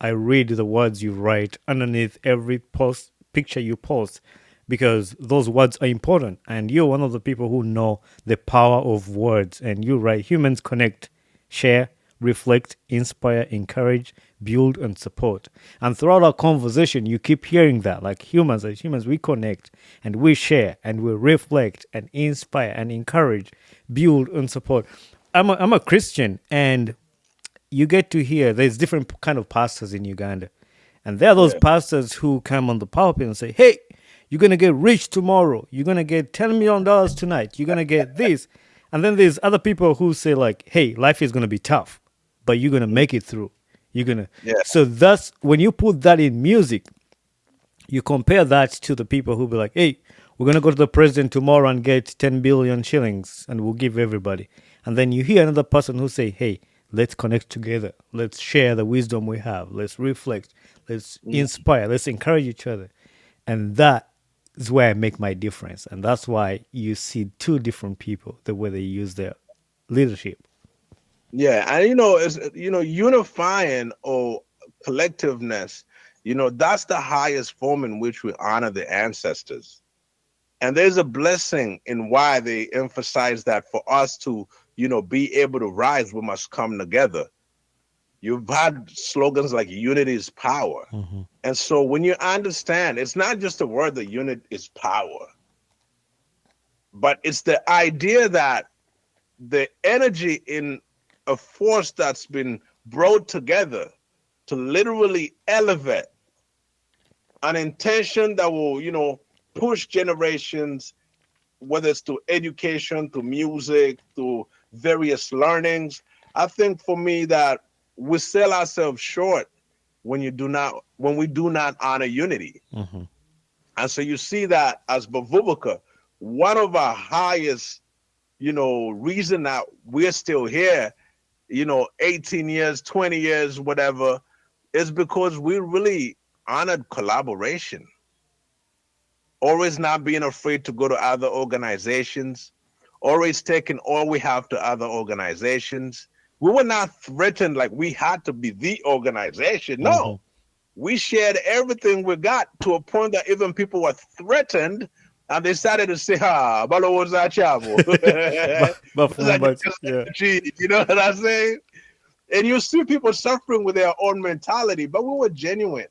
A: read the words you write underneath every post picture you post because those words are important. And you're one of the people who know the power of words. And you write, humans connect, share, reflect, inspire, encourage, build, and support. And throughout our conversation, you keep hearing that. Like humans, as humans, we connect and we share and we reflect and inspire and encourage, build, and support. I'm a Christian, and you get to hear there's different kind of pastors in Uganda. And there are those
B: Yeah.
A: pastors who come on the pulpit and say, hey, you're going to get rich tomorrow. You're going to get $10 million tonight. You're going to get this. And then there's other people who say, like, hey, life is going to be tough, but you're going to make it through. You're going to.
B: Yeah.
A: So that's when you put that in music, you compare that to the people who be like, hey, we're going to go to the president tomorrow and get 10 billion shillings and we'll give everybody. And then you hear another person who say, hey, let's connect together. Let's share the wisdom we have. Let's reflect. Let's
B: Mhm.
A: inspire. Let's encourage each other. And that is where I make my difference. And that's why you see two different people, the way they use their leadership.
B: Yeah, and it's unifying or collectiveness. That's the highest form in which we honor the ancestors. And there's a blessing in why they emphasize that for us to, be able to rise, we must come together. You've had slogans like unity is power. And so when you understand, it's not just a word that unit is power, but it's the idea that the energy in a force that's been brought together to literally elevate an intention that will, push generations, whether it's to education, to music, to various learnings. I think for me that we sell ourselves short when we do not honor unity. And so you see that as Bavubuka, one of our highest, reason that we're still here, 18 years, 20 years, whatever, is because we really honored collaboration. Always not being afraid to go to other organizations, always taking all we have to other organizations. We were not threatened like we had to be the organization. No, we shared everything we got to a point that even people were threatened and they started to say, balo was that chavo.
A: Yeah.
B: You know what I'm saying? And you see people suffering with their own mentality, but we were genuine.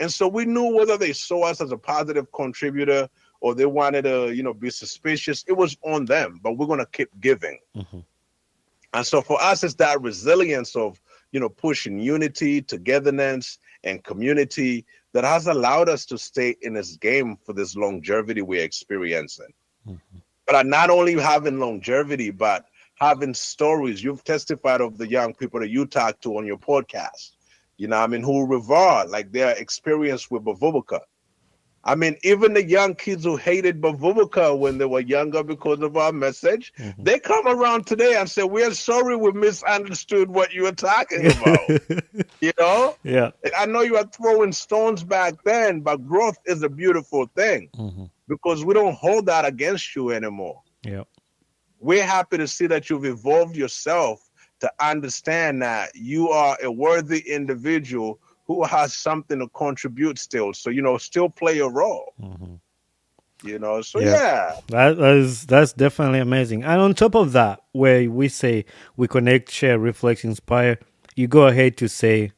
B: And so we knew whether they saw us as a positive contributor or they wanted to, be suspicious, it was on them, but we're going to keep giving. And so for us, it's that resilience of, pushing unity, togetherness, and community that has allowed us to stay in this game for this longevity we're experiencing. But not only having longevity, but having stories. You've testified of the young people that you talk to on your podcast, who revere like their experience with Bavubuka. I mean, even the young kids who hated Bavubuka when they were younger because of our message, they come around today and say, we're sorry we misunderstood what you were talking about. You know?
A: Yeah.
B: I know you were throwing stones back then, but growth is a beautiful thing because we don't hold that against you anymore.
A: Yeah.
B: We're happy to see that you've evolved yourself to understand that you are a worthy individual who has something to contribute still. So, still play a role, So,
A: Yeah,
B: yeah.
A: that's definitely amazing. And on top of that, where we say we connect, share, reflect, inspire, you go ahead to say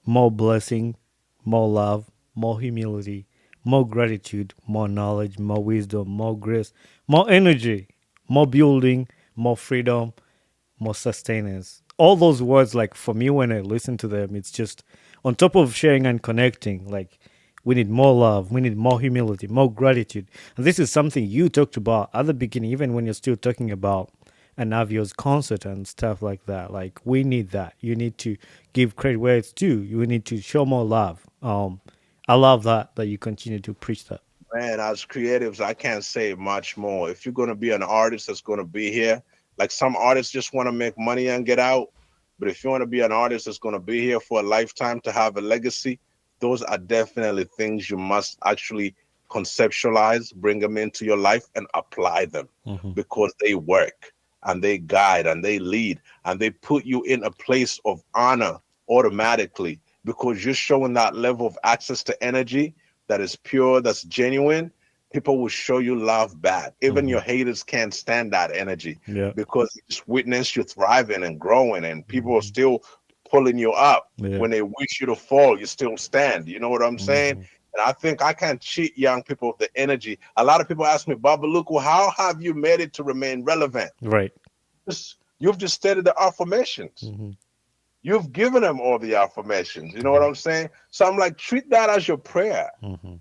A: more blessing, more love, more humility, more gratitude, more knowledge, more wisdom, more grace, more energy, more building, more freedom, more sustenance. All those words, like for me, when I listen to them, it's just on top of sharing and connecting, like we need more love, we need more humility, more gratitude. And this is something you talked about at the beginning, even when you're still talking about an Navio's concert and stuff like that. Like we need that. You need to give credit where it's due. You need to show more love. I love that you continue to preach that.
B: Man, as creatives, I can't say much more. If you're going to be an artist that's going to be here, Like some artists just want to make money and get out. But if you want to be an artist that's going to be here for a lifetime to have a legacy, those are definitely things you must actually conceptualize, bring them into your life, and apply them
A: Mm-hmm.
B: because they work and they guide and they lead and they put you in a place of honor automatically because you're showing that level of access to energy that is pure, that's genuine. People will show you love back. Even
A: Mm-hmm.
B: your haters can't stand that energy
A: Yeah.
B: because they just witness you thriving and growing, and people are
A: Mm-hmm.
B: still pulling you up.
A: Yeah.
B: When they wish you to fall, you still stand. You know what I'm saying?
A: Mm-hmm.
B: And I think I can't cheat young people with the energy. A lot of people ask me, Babaluku, how have you made it to remain relevant?
A: Right.
B: You've just stated the affirmations.
A: Mm-hmm.
B: You've given them all the affirmations. You know what I'm saying? So I'm like, treat that as your prayer
A: Mm-hmm.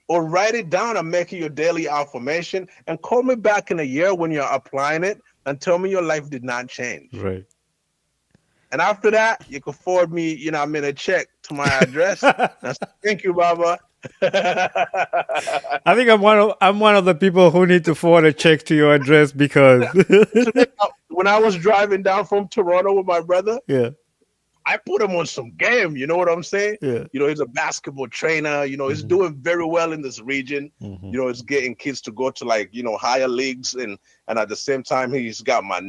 B: or write it down and make it your daily affirmation and call me back in a year when you're applying it and tell me your life did not change.
A: Right.
B: And after that, you can forward me, I mean, a check to my address. And I say, thank you, Baba.
A: I think I'm one of the people who need to forward a check to your address because
B: When I was driving down from Toronto with my brother,
A: yeah.
B: I put him on some game. You know what I'm saying?
A: Yeah.
B: He's a basketball trainer. He's
A: Mm-hmm.
B: doing very well in this region.
A: Mm-hmm.
B: He's getting kids to go to like, higher leagues. And at the same time, he's got my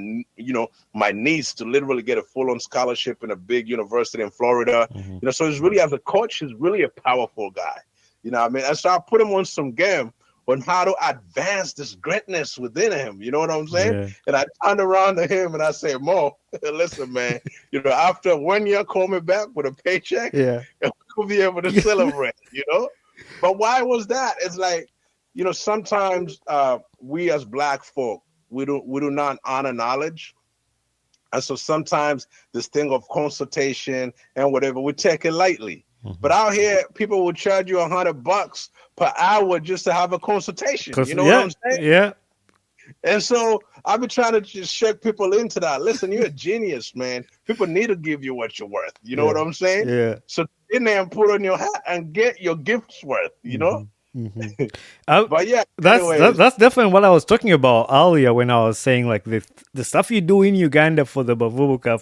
B: niece to literally get a full-on scholarship in a big university in Florida.
A: Mm-hmm.
B: So he's really, as a coach, he's really a powerful guy. You know what I mean? And so I put him on some game on how to advance this greatness within him. You know what I'm saying?
A: Yeah.
B: And I turned around to him and I say, Mo, listen, man, after 1 year, call me back with a paycheck
A: Yeah.
B: and we'll be able to celebrate. But why was that? It's like, sometimes we as Black folk, we do not honor knowledge. And so sometimes this thing of consultation and whatever, we take it lightly.
A: Mm-hmm.
B: But out here, people will charge you $100 per hour just to have a consultation.
A: Cause
B: You know what
A: yeah,
B: I'm saying?
A: yeah,
B: And so I've been trying to just shake people into that. Listen, you're a genius, man. People need to give you what you're worth. You know what
A: yeah,
B: I'm saying?
A: yeah.
B: So in there and put on your hat and get your gifts worth.
A: Mm-hmm. Mm-hmm. Uh,
B: But yeah,
A: that's
B: anyways,
A: that's definitely what I was talking about earlier when I was saying like the stuff you do in Uganda for the Bavubuka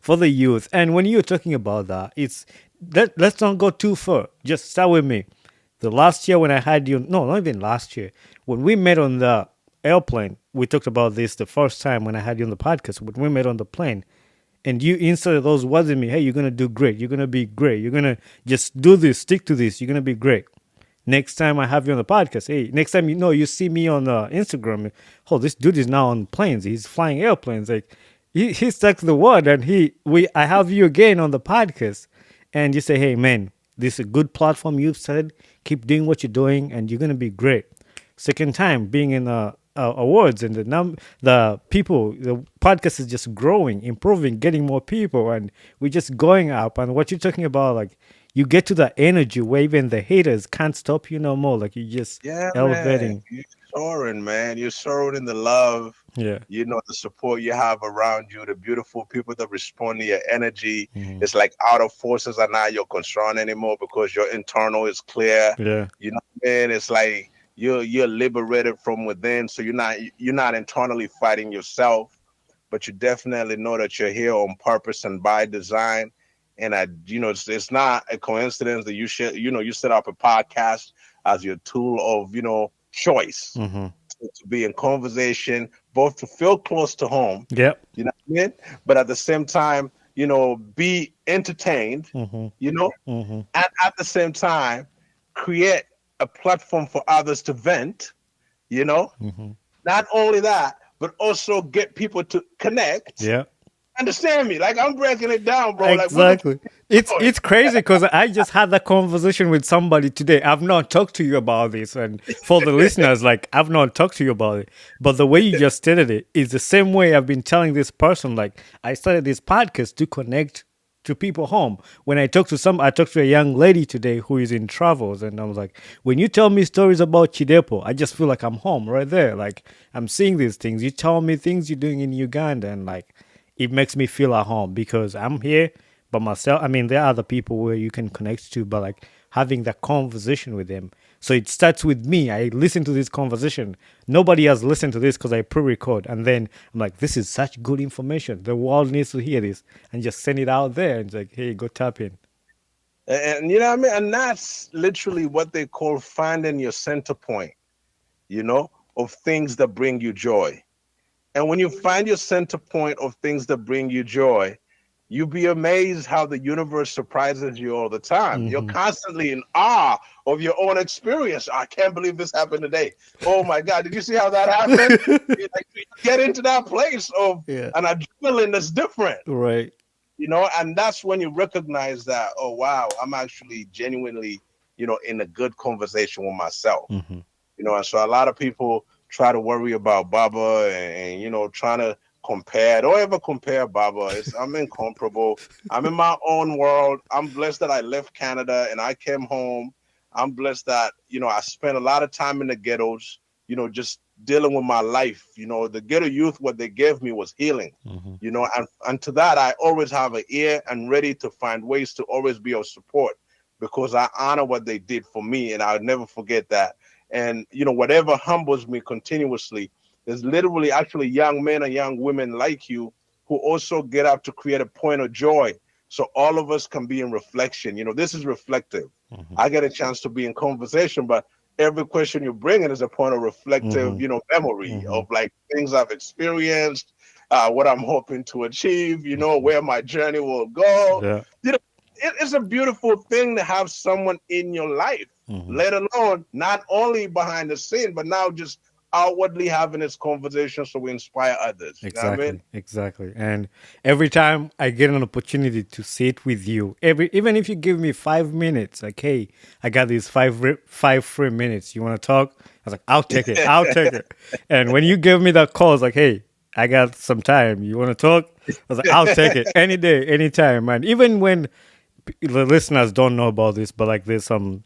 A: for the youth, and when you're talking about that, it's that let's not go too far. Just start with me. The last year when I had you, no, not even last year, when we met on the airplane, we talked about this the first time when I had you on the podcast. When we met on the plane, and you inserted those words in me, hey, you're gonna do great, you're gonna be great, you're gonna just do this, stick to this, you're gonna be great. Next time I have you on the podcast, hey, next time you see me on Instagram, oh, this dude is now on planes, he's flying airplanes, like he stuck to the word, and I have you again on the podcast, and you say, hey man, this is a good platform you've started, keep doing what you're doing, and you're gonna be great. Second time being in awards, and the people, the podcast is just growing, improving, getting more people, and we're just going up. And what you're talking about, like you get to the energy where even the haters can't stop you no more. Like you just
B: yeah, man,
A: elevating.
B: you're soaring, man. You're soaring in the love,
A: Yeah.
B: the support you have around you, the beautiful people that respond to your energy.
A: Hmm.
B: It's like outer forces are not your concern anymore because your internal is clear.
A: Yeah.
B: You know what I mean? It's like you're liberated from within, so you're not internally fighting yourself, but you definitely know that you're here on purpose and by design. And it's not a coincidence that you set up a podcast as your tool of, choice
A: Hmm.
B: to be in conversation, both to feel close to home,
A: Yep.
B: you know what I mean? But at the same time, be entertained,
A: Hmm.
B: you know,
A: Hmm.
B: and at the same time, create a platform for others to vent, you know.
A: Hmm.
B: Not only that, but also get people to connect.
A: Yeah.
B: Understand me? Like I'm breaking it down, bro. Like we're
A: Exactly. It's crazy because I just had that conversation with somebody today. I've not talked to you about this, and for the listeners, like I've not talked to you about it. But the way you just stated it is the same way I've been telling this person. Like I started this podcast to connect to people home. When I talked to a young lady today who is in travels, and I was like, when you tell me stories about Chidepo, I just feel like I'm home right there. Like I'm seeing these things. You tell me things you're doing in Uganda, and like it makes me feel at home because I'm here by myself. I mean, there are other people where you can connect to, but like having that conversation with them. So it starts with me. I listen to this conversation. Nobody has listened to this because I pre-record, and then I'm like, this is such good information. The world needs to hear this, and just send it out there. And it's like, hey, go tap in.
B: And you know what I mean? And that's literally what they call finding your center point, you know, of things that bring you joy. And when you find your center point of things that bring you joy, you'll be amazed how the universe surprises you all the time. You're
A: Mm-hmm.
B: constantly in awe of your own experience. I can't believe this happened today. Oh my God, did you see how that happened? You get into that place of
A: Yeah.
B: an adrenaline that's different,
A: Right.
B: and that's when you recognize that, oh wow, I'm actually genuinely, in a good conversation with myself.
A: Mm-hmm.
B: And so a lot of people try to worry about Baba and trying to compare. Don't ever compare Baba. I'm incomparable. I'm in my own world. I'm blessed that I left Canada and I came home. I'm blessed that I spent a lot of time in the ghettos, just dealing with my life. The ghetto youth, what they gave me was healing.
A: Mm-hmm.
B: And to that I always have an ear and ready to find ways to always be of support, because I honor what they did for me and I'll never forget that. And whatever humbles me continuously, there's literally actually young men and young women like you who also get up to create a point of joy, so all of us can be in reflection. This is reflective.
A: Mm-hmm.
B: I get a chance to be in conversation, but every question you bring in is a point of reflective,
A: Mm-hmm.
B: memory
A: Mm-hmm.
B: of like things I've experienced, what I'm hoping to achieve, where my journey will go.
A: Yeah.
B: you know it's a beautiful thing to have someone in your life,
A: Mm-hmm.
B: let alone not only behind the scene, but now just outwardly having this conversation so we inspire others. You know what I mean?
A: Exactly, exactly. And every time I get an opportunity to sit with you, even if you give me 5 minutes, like, hey, I got these five free minutes. You want to talk? I was like, I'll take it. I'll take it. And when you give me that call, it's like, hey, I got some time. You want to talk? I was like, I'll take it any day, anytime, man. Even when the listeners don't know about this, but like there's some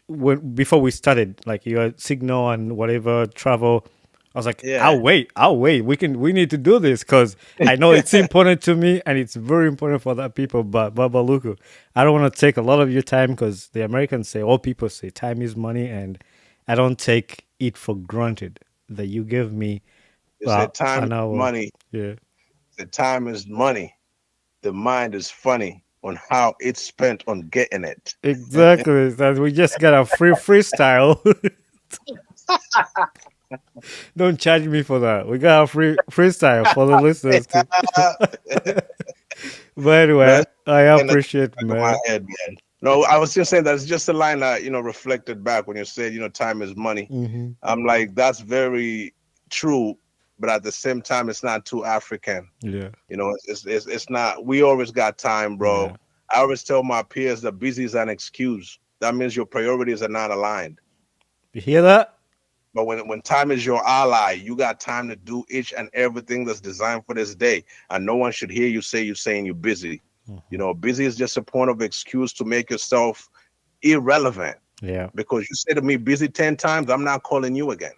A: when before we started, like your signal and whatever travel, I was like,
B: Yeah.
A: I'll wait. We need to do this because I know it's important to me and it's very important for other people. But Babaluku, I don't want to take a lot of your time because the Americans say, all people say, time is money, and I don't take it for granted that you give me
B: They said time is
A: an hour.
B: money.
A: Yeah,
B: The time is money. The mind is funny on how it's spent on getting it.
A: exactly. That we just got a free freestyle. Don't charge me for that. We got a free freestyle for the listeners too. But anyway,
B: That's
A: I
B: in the
A: appreciate,
B: back of my
A: man.
B: head, man. No, I was just saying that's just a line that reflected back when you said time is money.
A: Hmm.
B: I'm like, that's very true, but at the same time, it's not too African.
A: Yeah,
B: It's not. We always got time, bro.
A: yeah.
B: I always tell my peers that busy is an excuse. That means your priorities are not aligned.
A: You hear that?
B: But when time is your ally, you got time to do each and everything that's designed for this day. And no one should hear you say you're saying you're busy.
A: Hmm.
B: Busy is just a point of excuse to make yourself irrelevant.
A: Yeah,
B: Because you say to me busy 10 times, I'm not calling you again.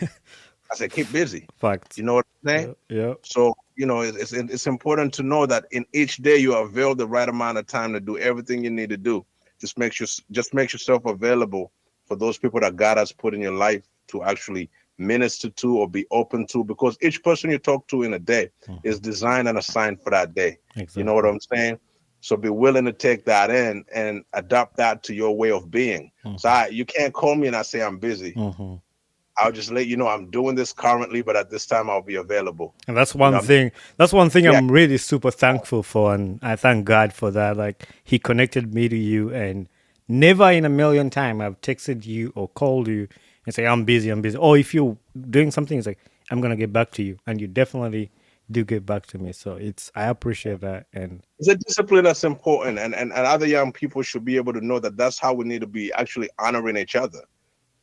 B: I said, keep busy.
A: facts.
B: You know what I'm saying?
A: Yeah, yeah.
B: So, it's important to know that in each day you avail the right amount of time to do everything you need to do. Just make yourself available for those people that God has put in your life to actually minister to or be open to, because each person you talk to in a day
A: Hmm.
B: is designed and assigned for that day. You know what
A: Exactly.
B: I'm saying? So be willing to take that in and adapt that to your way of being. So
A: Hmm.
B: you can't call me and I say I'm busy.
A: Hmm.
B: I'll just let you know I'm doing this currently, but at this time I'll be available.
A: And that's
B: You
A: one
B: know,
A: thing. That's one thing
B: yeah,
A: I'm really super thankful for, and I thank God for that. Like He connected me to you, and never in a million times I've texted you or called you and say I'm busy, I'm busy. Or if you're doing something, it's like I'm gonna get back to you, and you definitely do get back to me. So I appreciate that, and
B: it's a discipline that's important, and other young people should be able to know that that's how we need to be actually honoring each other.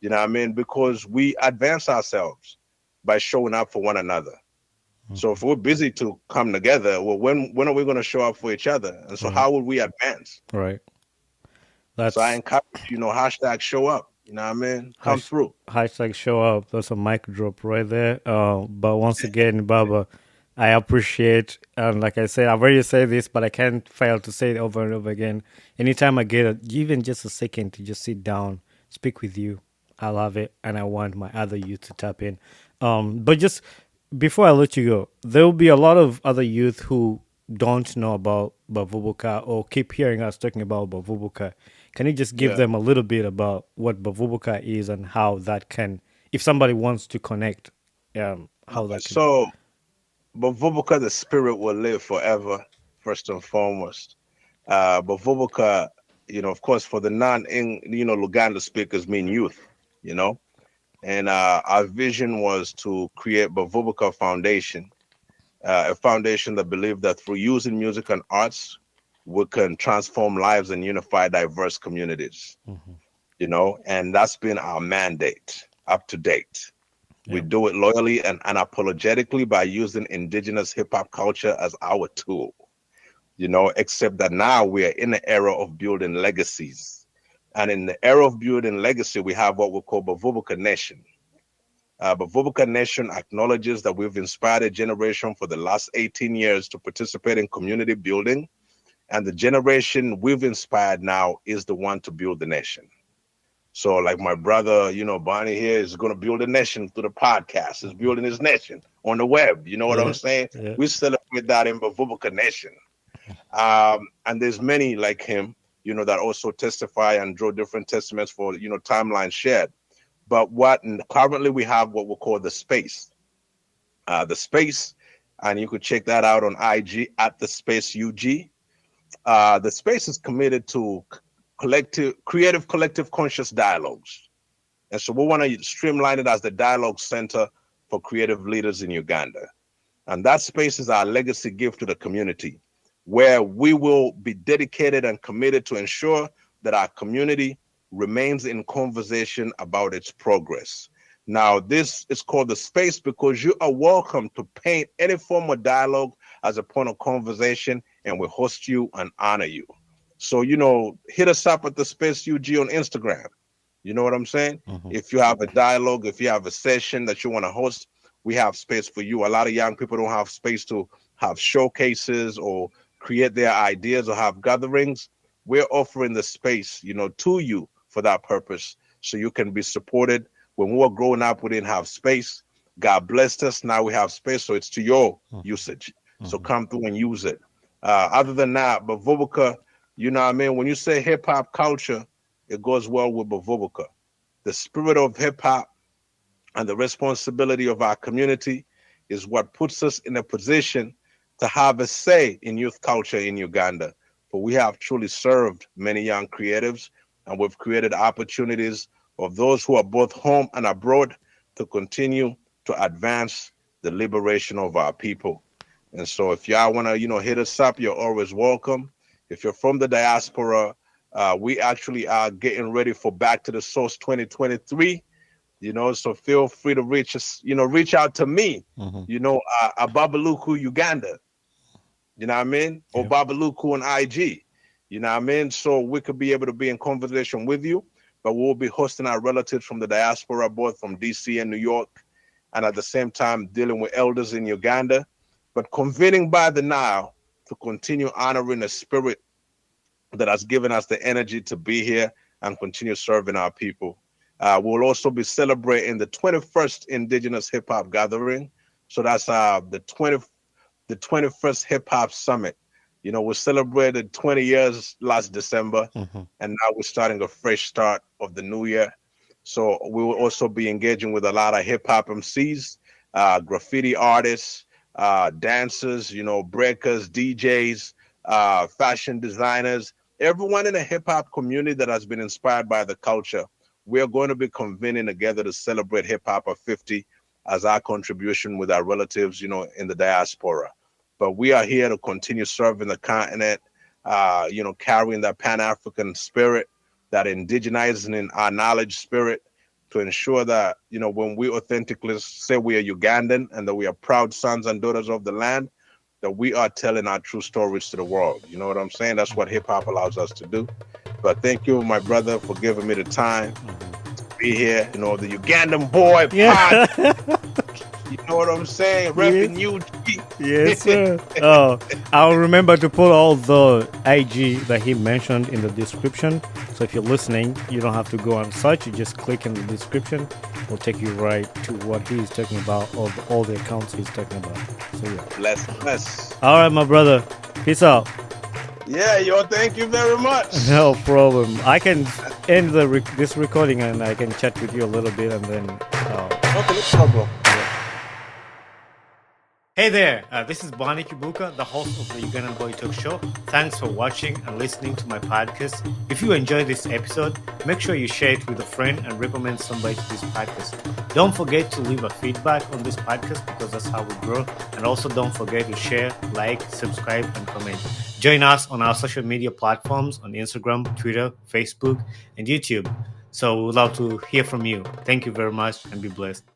B: You know what I mean? Because we advance ourselves by showing up for one another. So if we're busy to come together, well, when are we going to show up for each other? And so
A: right,
B: how would we advance?
A: right.
B: So I
A: That's
B: encourage, hashtag show up. You know what I mean? Come
A: hash,
B: through.
A: hashtag show up. That's a mic drop right there. But once again, Baba, I appreciate, and like I said, I've already said this, but I can't fail to say it over and over again. Anytime I get even just a second to just sit down, speak with you, I love it, and I want my other youth to tap in. But just before I let you go, there will be a lot of other youth who don't know about Bavubuka or keep hearing us talking about Bavubuka. Can you just give
B: Yeah.
A: them a little bit about what Bavubuka is and how that can, if somebody wants to connect, how that can?
B: So, Bavubuka, the spirit will live forever, first and foremost. Bavubuka, of course, for the Luganda speakers mean youth, you know. And our vision was to create Bavubuka Foundation, a foundation that believed that through using music and arts, we can transform lives and unify diverse communities,
A: Hmm.
B: and that's been our mandate up to date. We
A: Yeah.
B: do it loyally and unapologetically by using indigenous hip hop culture as our tool, except that now we are in the era of building legacies. And in the era of building legacy, we have what we call Bavubuka Nation. Bavubuka Nation acknowledges that we've inspired a generation for the last 18 years to participate in community building, and the generation we've inspired now is the one to build the nation. So, like my brother, Bonnie here is going to build a nation through the podcast. Is building his nation on the web. You know what I'm
A: Yeah.
B: saying?
A: Yeah.
B: We celebrate that in Bavubuka Nation. And there's many like him, that also testify and draw different testaments for, timeline shared. But currently we have what we call the space. The space, and you could check that out on IG at the space UG. The space is committed to creative conscious dialogues. And so we want to streamline it as the dialogue center for creative leaders in Uganda. And that space is our legacy gift to the community, where we will be dedicated and committed to ensure that our community remains in conversation about its progress. Now, this is called the space because you are welcome to paint any form of dialogue as a point of conversation, and we host you and honor you. So, hit us up at the Space UG on Instagram. You know what I'm saying?
A: Hmm.
B: If you have a dialogue, if you have a session that you want to host, we have space for you. A lot of young people don't have space to have showcases or create their ideas or have gatherings. We're offering the space, to you for that purpose so you can be supported. When we were growing up, we didn't have space. God blessed us. Now we have space, so it's to your usage. So
A: Hmm.
B: come through and use it. Other than that, Bavubuka, you know what I mean? When you say hip hop culture, it goes well with Bavubuka. The spirit of hip hop and the responsibility of our community is what puts us in a position to have a say in youth culture in Uganda. For we have truly served many young creatives, and we've created opportunities of those who are both home and abroad to continue to advance the liberation of our people. And so if y'all want to, hit us up, you're always welcome. If you're from the diaspora, we actually are getting ready for Back to the Source 2023. So feel free to reach us, reach out to me,
A: Hmm.
B: Babaluku Uganda, you know what I mean? Or
A: Yeah.
B: Babaluku on IG, you know what I mean? So we could be able to be in conversation with you, but we'll be hosting our relatives from the diaspora, both from DC and New York, and at the same time dealing with elders in Uganda, but convening by the Nile to continue honoring the spirit that has given us the energy to be here and continue serving our people. We'll also be celebrating the 21st Indigenous Hip Hop Gathering. So that's the 21st Hip Hop Summit. We celebrated 20 years last December,
A: Hmm.
B: and now we're starting a fresh start of the new year. So we will also be engaging with a lot of hip hop MCs, graffiti artists, dancers, breakers, DJs, fashion designers, everyone in the hip hop community that has been inspired by the culture. We are going to be convening together to celebrate Hip Hop of 50 as our contribution with our relatives, in the diaspora. But we are here to continue serving the continent, carrying that Pan African spirit, that indigenizing in our knowledge spirit, to ensure that, when we authentically say we are Ugandan and that we are proud sons and daughters of the land, that we are telling our true stories to the world. You know what I'm saying? That's what hip hop allows us to do. But thank you, my brother, for giving me the time to be here. The Ugandan boy
A: Yeah.
B: pod. You know what I'm saying?
A: Yes.
B: Repping UG.
A: Yes, sir. Oh, I'll remember to put all the IG that he mentioned in the description. So if you're listening, you don't have to go and search. You just click in the description. It'll take you right to what he's talking about, or all the accounts he's talking about. So yeah.
B: Bless, bless.
A: All right, my brother. Peace out.
B: Yeah, yo, thank you very much.
A: No problem. I can end this recording and I can chat with you a little bit and then.
B: Okay, no problem.
A: Hey there, this is Babaluku, the host of the Ugandan Boy Talk Show. Thanks for watching and listening to my podcast. If you enjoyed this episode, make sure you share it with a friend and recommend somebody to this podcast. Don't forget to leave a feedback on this podcast because that's how we grow. And also don't forget to share, like, subscribe, and comment. Join us on our social media platforms on Instagram, Twitter, Facebook, and YouTube. So we'd love to hear from you. Thank you very much and be blessed.